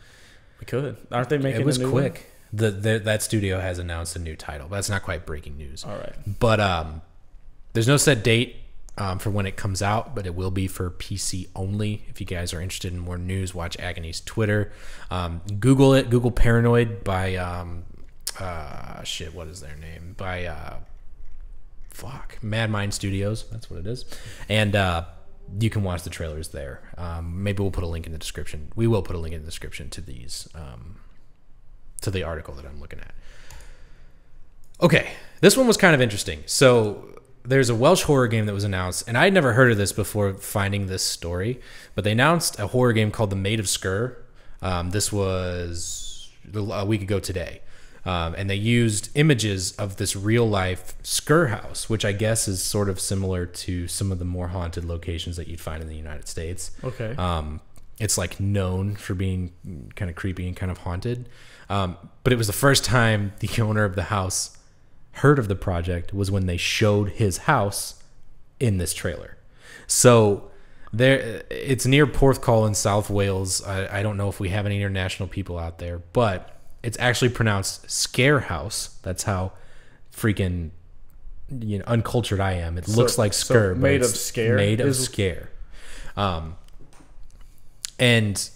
Speaker 2: We could. Aren't they making
Speaker 1: it was
Speaker 2: a new
Speaker 1: quick.
Speaker 2: One?
Speaker 1: That studio has announced a new title. That's not quite breaking news.
Speaker 2: All right.
Speaker 1: But there's no set date for when it comes out, but it will be for PC only. If you guys are interested in more news, watch Agony's Twitter. Google it. Google Paranoid by what is their name? By Mad Mind Studios. That's what it is. And you can watch the trailers there. Maybe we'll put a link in the description. We will put a link in the description to these. To the article that I'm looking at. Okay, this one was kind of interesting. So there's a Welsh horror game that was announced, and I'd never heard of this before finding this story, but they announced a horror game called The Maid of Sker. This was a week ago today. And they used images of this real-life Sker house, which I guess is sort of similar to some of the more haunted locations that you'd find in the United States.
Speaker 2: Okay.
Speaker 1: It's like known for being kind of creepy and kind of haunted. But it was the first time the owner of the house heard of the project was when they showed his house in this trailer. So it's near Porthcawl in South Wales. I don't know if we have any international people out there, but it's actually pronounced Scare House. That's how freaking uncultured I am. It looks like Sker, but
Speaker 2: made of scare.
Speaker 1: Made of scare. And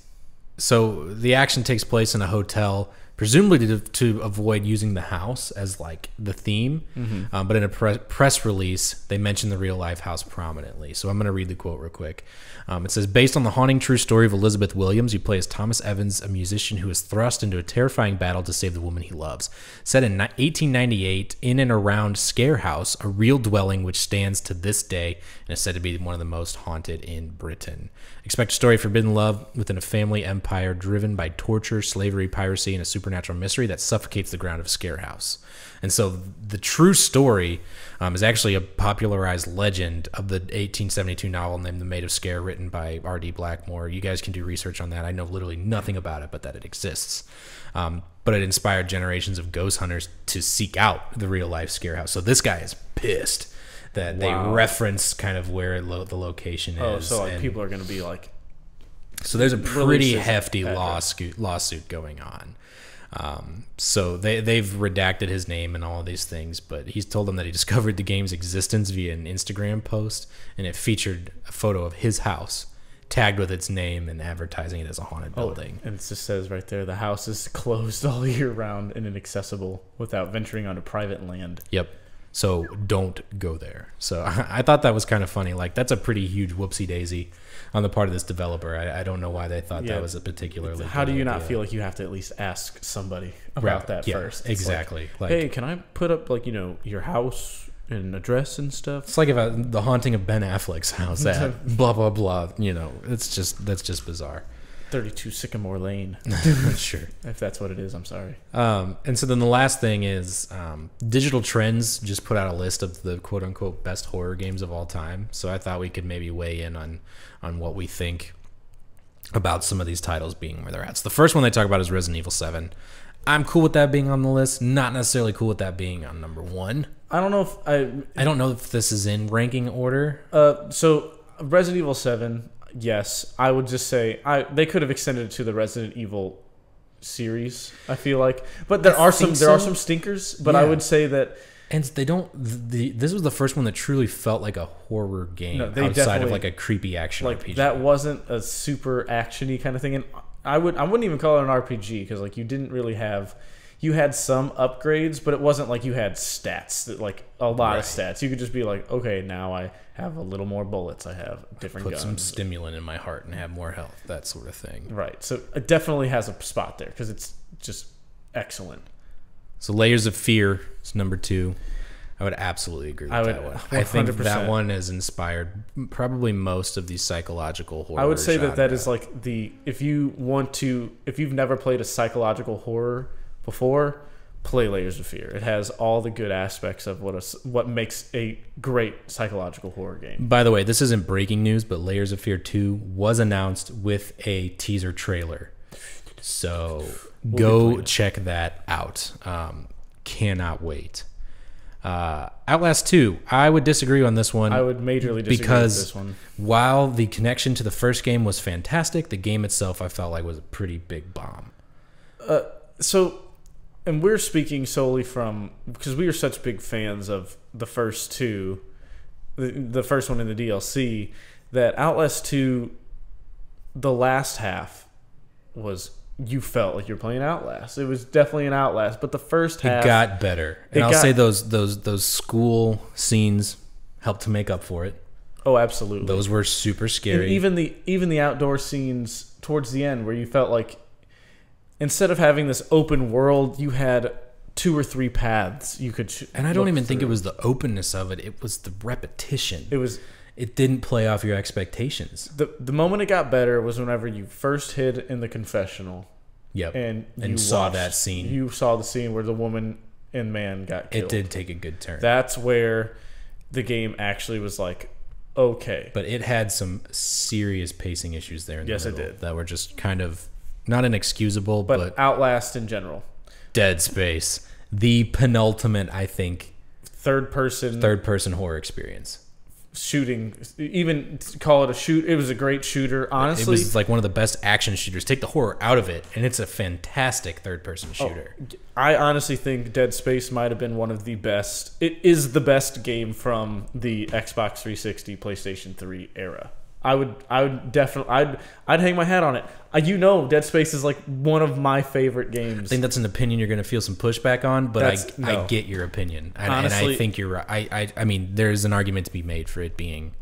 Speaker 1: so the action takes place in a hotel, presumably to avoid using the house as like the theme. Mm-hmm. But in a press release, they mention the real life house prominently. So I'm going to read the quote real quick. It says, based on the haunting true story of Elizabeth Williams, you play as Thomas Evans, a musician who is thrust into a terrifying battle to save the woman he loves. Set in 1898 in and around Scare House, a real dwelling which stands to this day and is said to be one of the most haunted in Britain. Expect a story of forbidden love within a family empire driven by torture, slavery, piracy, and a supernatural mystery that suffocates the ground of Scare House. And so the true story is actually a popularized legend of the 1872 novel named The Maid of Scare, written by R.D. Blackmore. You guys can do research on that. I know literally nothing about it, but that it exists. But it inspired generations of ghost hunters to seek out the real-life Scare House. So this guy is pissed that they reference kind of where the location is.
Speaker 2: Oh, so like people are going to be like...
Speaker 1: So there's a pretty hefty lawsuit going on. So they've redacted his name and all of these things, but he's told them that he discovered the game's existence via an Instagram post, and it featured a photo of his house tagged with its name and advertising it as a haunted building.
Speaker 2: And it just says right there, the house is closed all year round and inaccessible without venturing onto private land.
Speaker 1: Yep. So don't go there. So I thought that was kind of funny. Like, that's a pretty huge whoopsie daisy on the part of this developer. I don't know why they thought that was a particularly...
Speaker 2: How do you not feel like you have to at least ask somebody about that first? It's
Speaker 1: exactly.
Speaker 2: Like, hey, can I put up your house and address and stuff?
Speaker 1: It's like the haunting of Ben Affleck's house at blah, blah, blah. That's just bizarre.
Speaker 2: 32 Sycamore Lane.
Speaker 1: Sure.
Speaker 2: If that's what it is, I'm sorry.
Speaker 1: And so then the last thing is Digital Trends just put out a list of the quote-unquote best horror games of all time. So I thought we could maybe weigh in on what we think about some of these titles being where they're at. So the first one they talk about is Resident Evil 7. I'm cool with that being on the list. Not necessarily cool with that being on number 1.
Speaker 2: I don't know if
Speaker 1: I don't know if this is in ranking order.
Speaker 2: So Resident Evil 7, yes. I would just say they could have extended it to the Resident Evil series, I feel like. But there are some stinkers, but I would say that. And
Speaker 1: they don't. This was the first one that truly felt like a horror game outside of like a creepy action RPG.
Speaker 2: That wasn't a super actiony kind of thing, and I wouldn't even call it an RPG because like you didn't really have. You had some upgrades, but it wasn't like you had stats that like a lot of stats. You could just be like, okay, now I have a little more bullets. I have different guns.
Speaker 1: Put some stimulant in my heart and have more health. That sort of thing.
Speaker 2: Right. So it definitely has a spot there because it's just excellent.
Speaker 1: So Layers of Fear is number 2. I would absolutely agree with that one. 100%. I think that one has inspired probably most of the psychological horror.
Speaker 2: I would say that is like if you've never played a psychological horror before, play Layers of Fear. It has all the good aspects of what makes a great psychological horror game.
Speaker 1: By the way, this isn't breaking news, but Layers of Fear 2 was announced with a teaser trailer. So go check that out. Cannot wait. Outlast 2, I would disagree on this one.
Speaker 2: I would majorly disagree with this one.
Speaker 1: While the connection to the first game was fantastic, the game itself I felt like was a pretty big bomb.
Speaker 2: And we're speaking solely from because we are such big fans of the first two, the first one in the DLC, that Outlast 2, the last half was. You felt like you're playing Outlast. It was definitely an Outlast, but the first half
Speaker 1: it got better. And I'll say those school scenes helped to make up for it.
Speaker 2: Oh, absolutely.
Speaker 1: Those were super scary.
Speaker 2: And even the outdoor scenes towards the end, where you felt like instead of having this open world, you had 2 or 3 paths you could.
Speaker 1: And I don't even think it was the openness of it. It was the repetition. It didn't play off your expectations.
Speaker 2: The moment it got better was whenever you first hid in the confessional.
Speaker 1: Yep.
Speaker 2: And
Speaker 1: you saw that scene.
Speaker 2: You saw the scene where the woman and man got killed.
Speaker 1: It did take a good turn.
Speaker 2: That's where the game actually was like, okay.
Speaker 1: But it had some serious pacing issues there in the middle.
Speaker 2: Yes, it did.
Speaker 1: That were just kind of not inexcusable, but
Speaker 2: Outlast in general.
Speaker 1: Dead Space. The penultimate, I think, third person horror experience.
Speaker 2: Shooting, even call it a shoot. It was a great shooter. Honestly,
Speaker 1: it was like one of the best action shooters. Take the horror out of it, and it's a fantastic third-person shooter.
Speaker 2: I honestly think Dead Space might have been one of the best. It is the best game from the Xbox 360, PlayStation 3 era. I would definitely, I'd hang my hat on it. Dead Space is like one of my favorite games.
Speaker 1: I think that's an opinion you're going to feel some pushback on, but I get your opinion. Honestly, and I think you're right. I mean, there's an argument to be made for it being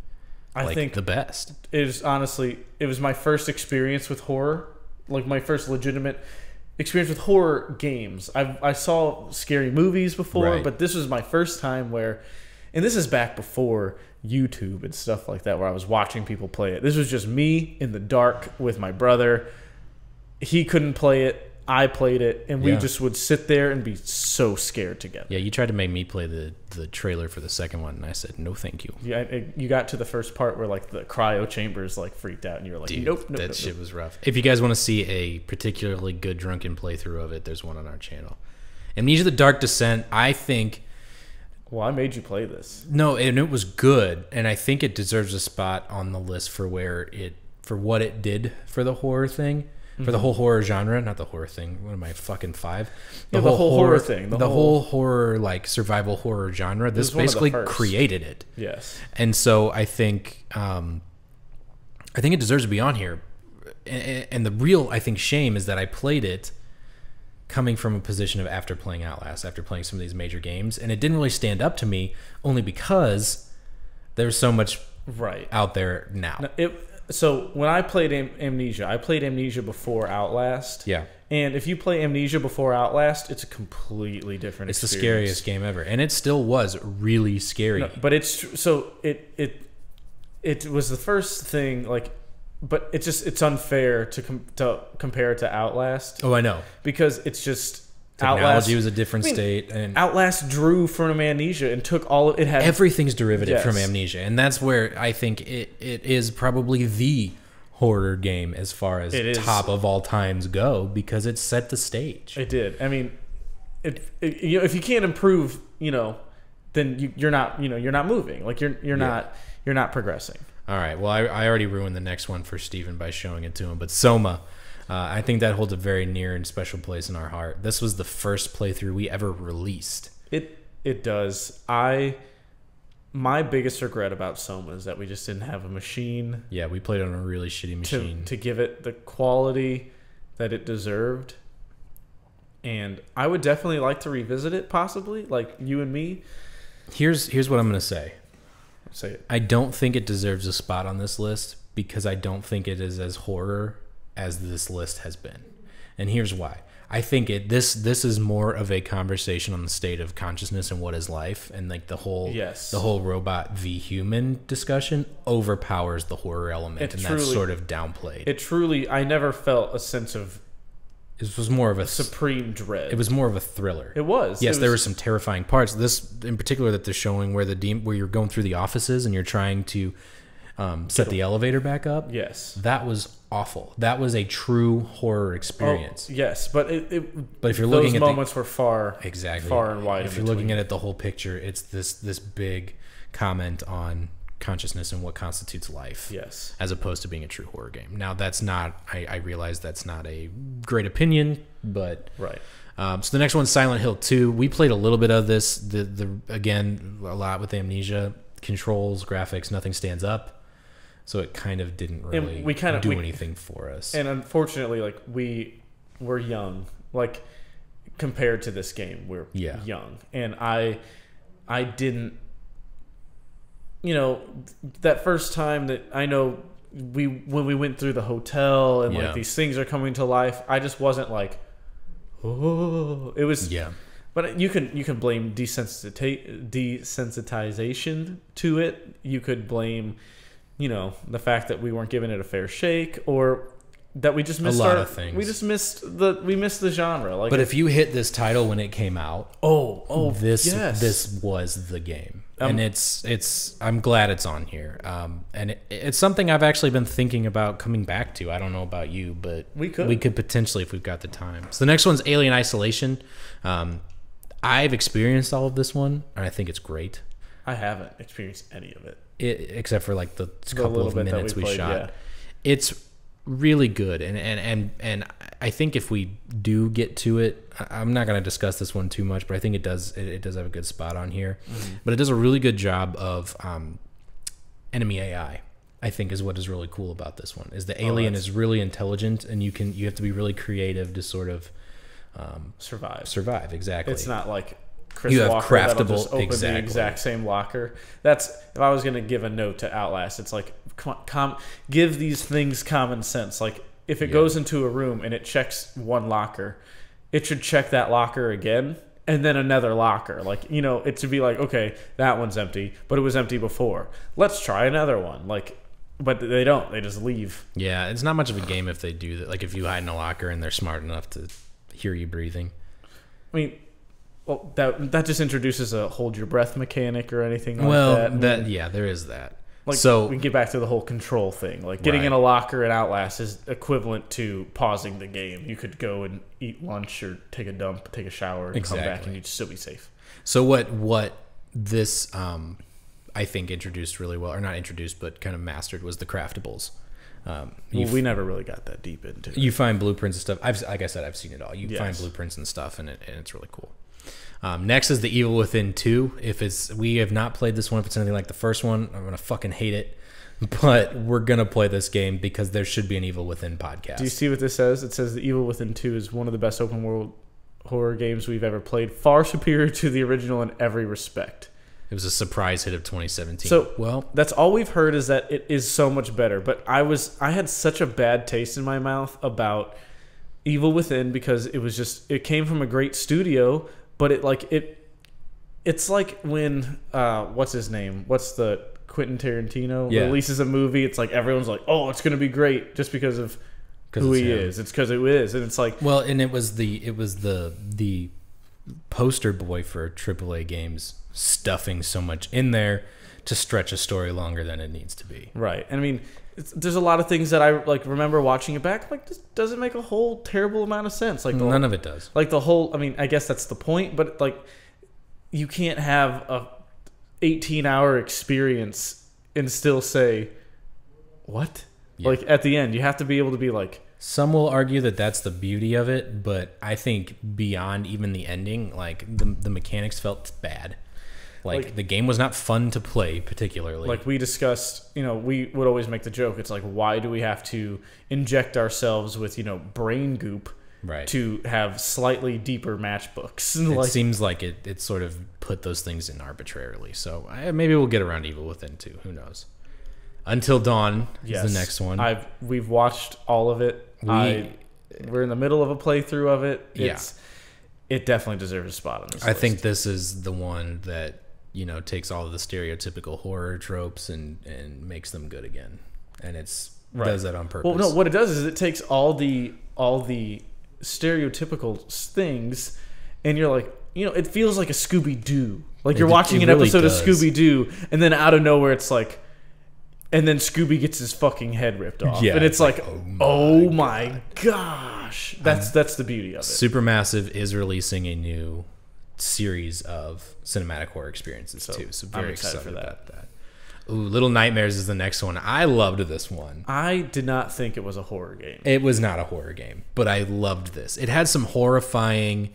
Speaker 1: I think the best.
Speaker 2: It was my first experience with horror, like my first legitimate experience with horror games. I saw scary movies before, but this was my first time where, and this is back before YouTube and stuff like that, where I was watching people play it. This was just me in the dark with my brother. He couldn't play it. I played it, and we just would sit there and be so scared together.
Speaker 1: Yeah, you tried to make me play the trailer for the second one, and I said, no, thank you.
Speaker 2: Yeah, you got to the first part where like the cryo chambers like freaked out, and you were like,
Speaker 1: dude,
Speaker 2: nope.
Speaker 1: That shit was rough. If you guys want to see a particularly good drunken playthrough of it, there's one on our channel. Amnesia: The Dark Descent, I think...
Speaker 2: Well, I made you play this.
Speaker 1: No, and it was good, and I think it deserves a spot on the list for what it did for the horror thing, for the whole horror genre, not the horror thing. What am I, fucking 5?
Speaker 2: The whole horror thing,
Speaker 1: the whole horror, like survival horror genre. This basically created it.
Speaker 2: Yes,
Speaker 1: and so I think it deserves to be on here. And the real, I think, shame is that I played it coming from a position of after playing Outlast, after playing some of these major games, and it didn't really stand up to me only because there's so much out there now.
Speaker 2: So when I played Amnesia, I played Amnesia before Outlast.
Speaker 1: Yeah.
Speaker 2: And if you play Amnesia before Outlast, it's a completely different experience.
Speaker 1: It's the scariest game ever. And it still was really scary. No,
Speaker 2: but it was the first thing, like, but it's unfair to compare it to Outlast.
Speaker 1: Oh, I know.
Speaker 2: Because it's just
Speaker 1: technology was a different state, and
Speaker 2: Outlast drew from Amnesia and took all of it. Had
Speaker 1: everything's derivative from Amnesia, and that's where I think it is probably the horror game as far as top of all times go, because it set the stage.
Speaker 2: It did. I mean, if you can't improve, then you're not moving. Like you're not progressing.
Speaker 1: All right. Well, I already ruined the next one for Steven by showing it to him, but Soma, I think that holds a very near and special place in our heart. This was the first playthrough we ever released.
Speaker 2: It does. My biggest regret about Soma is that we just didn't have a machine.
Speaker 1: Yeah, we played on a really shitty machine
Speaker 2: to give it the quality that it deserved. And I would definitely like to revisit it, possibly, like you and me.
Speaker 1: Here's what I'm going to say.
Speaker 2: Say it.
Speaker 1: I don't think it deserves a spot on this list because I don't think it is as horror as this list has been. And here's why. I think this is more of a conversation on the state of consciousness and what is life, and like the whole robot v human discussion overpowers the horror element, and that's sort of downplayed. I never felt a sense of. It was more of a
Speaker 2: supreme dread.
Speaker 1: It was more of a thriller.
Speaker 2: It was.
Speaker 1: Yes, there were some terrifying parts. This, in particular, that they're showing where you're going through the offices and you're trying to set the elevator back up.
Speaker 2: Yes,
Speaker 1: that was awful. That was a true horror experience.
Speaker 2: Oh, yes, but
Speaker 1: but if you're looking at
Speaker 2: those moments were far and wide.
Speaker 1: If you're looking at it the whole picture, it's this big comment on consciousness and what constitutes life.
Speaker 2: Yes,
Speaker 1: as opposed to being a true horror game. Now that's not. I realize that's not a great opinion, but
Speaker 2: right.
Speaker 1: So the next one's Silent Hill 2. We played a little bit of this. Again, a lot with Amnesia. Controls, graphics, nothing stands up. So it kind of didn't really do anything for us.
Speaker 2: And unfortunately, like, we were young. Like, compared to this game, we're young. And I didn't... that first time that I know when we went through the hotel and like these things are coming to life, I just wasn't like, oh, it was.
Speaker 1: Yeah.
Speaker 2: But you can blame desensitization to it. You could blame, the fact that we weren't giving it a fair shake, or that we just missed
Speaker 1: a lot of things.
Speaker 2: We just missed the genre. Like,
Speaker 1: but if you hit this title when it came out, this was the game. And it's I'm glad it's on here. And it's something I've actually been thinking about coming back to. I don't know about you, but we could potentially if we've got the time. So the next one's Alien Isolation. I've experienced all of this one, and I think it's great.
Speaker 2: I haven't experienced any of it.
Speaker 1: Except for like the couple of minutes we shot. Yeah. It's really good, and I think if we do get to it, I'm not going to discuss this one too much, but I think it does have a good spot on here. Mm-hmm. But it does a really good job of enemy AI. I think is what is really cool about this one is the alien is really intelligent, and you have to be really creative to sort of survive. Exactly.
Speaker 2: It's not like Chris Walker that'll just open the exact same locker. That's if I was going to give a note to Outlast, it's like give these things common sense. Like if it goes into a room and it checks one locker, it should check that locker again and then another locker. Like, it should be like, okay, that one's empty, but it was empty before. Let's try another one. Like, but they don't. They just leave.
Speaker 1: Yeah, it's not much of a game if they do that. Like if you hide in a locker and they're smart enough to hear you breathing.
Speaker 2: I mean, well, that just introduces a hold your breath mechanic or anything like that.
Speaker 1: There is that.
Speaker 2: Like, so we can get back to the whole control thing. Like getting in a locker in Outlast is equivalent to pausing the game. You could go and eat lunch or take a dump, take a shower, and come back, and you'd still be safe.
Speaker 1: So what this I think introduced really well, or not introduced, but kind of mastered, was the craftables.
Speaker 2: We never really got that deep into it.
Speaker 1: You find blueprints and stuff. Like I said, I've seen it all. You find blueprints and stuff, and it's really cool. Next is the Evil Within 2. We have not played this one. If it's anything like the first one, I'm gonna fucking hate it. But we're gonna play this game because there should be an Evil Within podcast.
Speaker 2: Do you see what this says? It says the Evil Within 2 is one of the best open world horror games we've ever played. Far superior to the original in every respect.
Speaker 1: It was a surprise hit of 2017.
Speaker 2: So, that's all we've heard is that it is so much better. But I had such a bad taste in my mouth about Evil Within because it came from a great studio, but it's like when what's his name? What's the Quentin Tarantino releases a movie? It's like everyone's like, oh, it's gonna be great just because of who he is. It's because it is, and it's like
Speaker 1: and it was the poster boy for AAA games, stuffing so much in there to stretch a story longer than it needs to be.
Speaker 2: Right. And I mean, there's a lot of things that I like remember watching it back. Like, this doesn't make a whole terrible amount of sense. Like
Speaker 1: none of it does.
Speaker 2: Like the whole. I mean, I guess that's the point. But like, you can't have a 18-hour experience and still say, what? Yeah. Like at the end, you have to be able to be like.
Speaker 1: Some will argue that that's the beauty of it, but I think beyond even the ending, like the mechanics felt bad. Like the game was not fun to play particularly.
Speaker 2: Like we discussed, we would always make the joke. It's like, why do we have to inject ourselves with, brain goop to have slightly deeper matchbooks?
Speaker 1: It seems like it sort of put those things in arbitrarily. So maybe we'll get around Evil Within too. Who knows? Until Dawn is the next one.
Speaker 2: We've watched all of it. We're in the middle of a playthrough of it. It definitely deserves a spot on this list.
Speaker 1: I think this is the one that takes all of the stereotypical horror tropes and makes them good again, and does that on purpose.
Speaker 2: Well, no, what it does is it takes all the stereotypical things, and you're like, it feels like a Scooby-Doo. Like you're watching an episode of Scooby-Doo, and then out of nowhere it's like. And then Scooby gets his fucking head ripped off. Yeah, and it's like, oh my gosh. That's the beauty of it.
Speaker 1: Supermassive is releasing a new series of cinematic horror experiences too. So very excited for about that. Ooh, Little Nightmares is the next one. I loved this one.
Speaker 2: I did not think it was a horror game.
Speaker 1: It was not a horror game, but I loved this. It had some horrifying...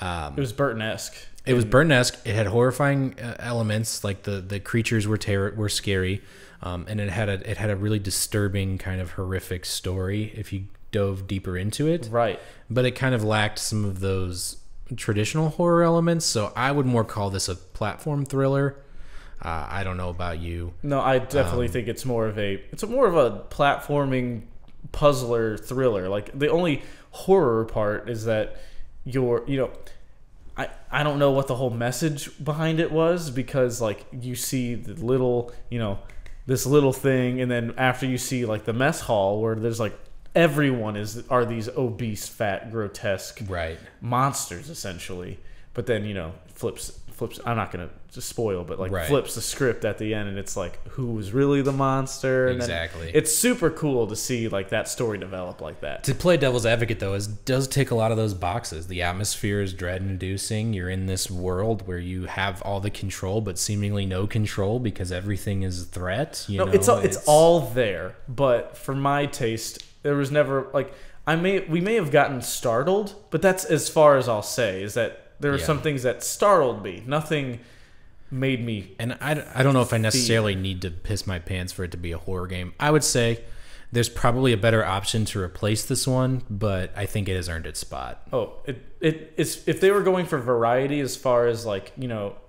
Speaker 2: it was Burton-esque.
Speaker 1: It was Burton-esque. It had horrifying elements, like the creatures were scary. And it had a really disturbing kind of horrific story if you dove deeper into it.
Speaker 2: Right.
Speaker 1: But it kind of lacked some of those traditional horror elements. So I would more call this a platform thriller. I don't know about you.
Speaker 2: No, I definitely think it's more of a platforming puzzler thriller. Like the only horror part is that I don't know what the whole message behind it was, because like you see the little, this little thing, and then after you see like the mess hall where there's like everyone are these obese, fat, grotesque monsters essentially, but then flips I'm not gonna just spoil, but flips the script at the end, and it's like, who was really the monster? And
Speaker 1: exactly.
Speaker 2: It's super cool to see like that story develop like that.
Speaker 1: To play devil's advocate though, does tick a lot of those boxes. The atmosphere is dread-inducing. You're in this world where you have all the control, but seemingly no control because everything is a threat.
Speaker 2: It's all there, but for my taste, there was never like we may have gotten startled, but that's as far as I'll say. Is that there are some things that startled me. Nothing made me.
Speaker 1: And I don't know if I necessarily need to piss my pants for it to be a horror game. I would say there's probably a better option to replace this one, but I think it has earned its spot.
Speaker 2: Oh, it's if they were going for variety as far as like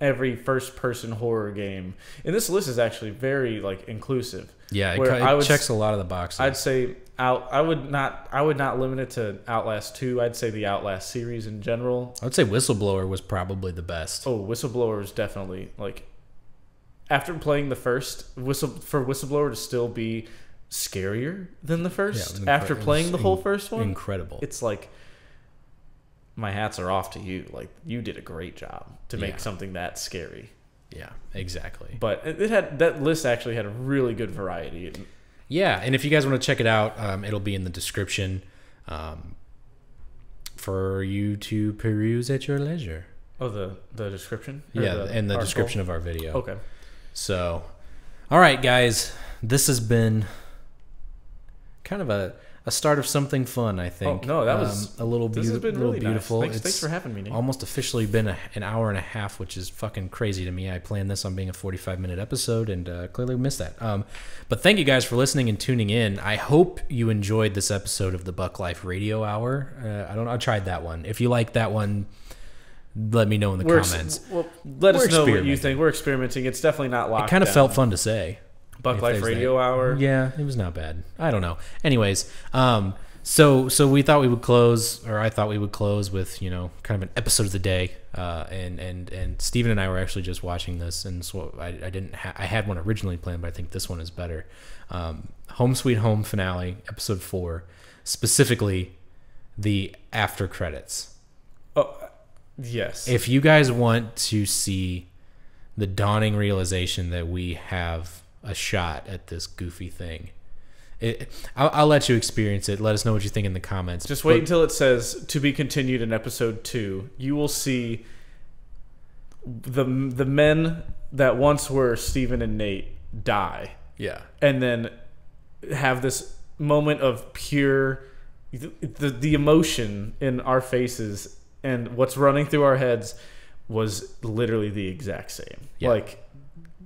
Speaker 2: every first person horror game, and this list is actually very like inclusive.
Speaker 1: Yeah, it checks a lot of the boxes.
Speaker 2: I'd say I would not limit it to Outlast 2. I'd say the Outlast series in general.
Speaker 1: I would say Whistleblower was probably the best.
Speaker 2: Oh, Whistleblower is definitely like, after playing the first for Whistleblower to still be scarier than the first after playing the whole first one.
Speaker 1: Incredible.
Speaker 2: It's like, my hats are off to you. Like, you did a great job to make something that scary.
Speaker 1: Yeah, exactly.
Speaker 2: But that list actually had a really good variety.
Speaker 1: Yeah, and if you guys want to check it out, it'll be in the description for you to peruse at your leisure.
Speaker 2: Oh, the description?
Speaker 1: Yeah, and the description of our video.
Speaker 2: Okay.
Speaker 1: So, all right, guys, this has been kind of a start of something fun, I think.
Speaker 2: Oh, no, that was
Speaker 1: a little beautiful.
Speaker 2: Nice. Thanks for having me, Nate.
Speaker 1: Almost officially been an hour and a half, which is fucking crazy to me. I planned this on being a 45-minute episode, and clearly missed that. But thank you guys for listening and tuning in. I hope you enjoyed this episode of the BuckLyfe Radio Hour. I tried that one. If you like that one, let me know in the comments.
Speaker 2: Let us know what you think. We're experimenting. It's definitely not locked down.
Speaker 1: It kind of felt fun to say.
Speaker 2: BuckLyfe Radio Hour.
Speaker 1: Yeah, it was not bad. I don't know. Anyways, so we thought we would close, or I thought we would close with kind of an episode of the day. And Steven and I were actually just watching this, and so I had one originally planned, but I think this one is better. Home Sweet Home finale, episode 4, specifically the after credits.
Speaker 2: Oh, yes.
Speaker 1: If you guys want to see the dawning realization that we have a shot at this goofy thing, I'll let you experience it. Let us know what you think in the comments.
Speaker 2: Just wait until it says to be continued in episode 2. You will see the men that once were Steven and Nate die.
Speaker 1: Yeah.
Speaker 2: And then have this moment of pure the emotion in our faces and what's running through our heads was literally the exact same. Yeah. Like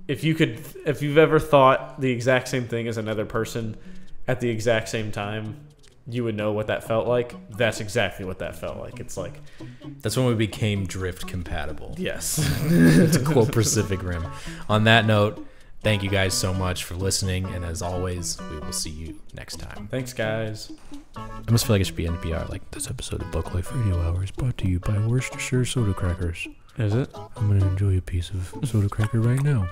Speaker 2: if you've ever thought the exact same thing as another person at the exact same time, you would know what that felt like. That's exactly what that felt like. It's like
Speaker 1: that's when we became drift compatible.
Speaker 2: Yes.
Speaker 1: To quote Pacific Rim. On that note, thank you guys so much for listening, and as always, we will see you next time.
Speaker 2: Thanks, guys.
Speaker 1: I almost feel like it should be NPR, like this episode of BuckLyfe Radio Hour is brought to you by Worcestershire Soda Crackers.
Speaker 2: Is it?
Speaker 1: I'm going to enjoy a piece of soda cracker right now.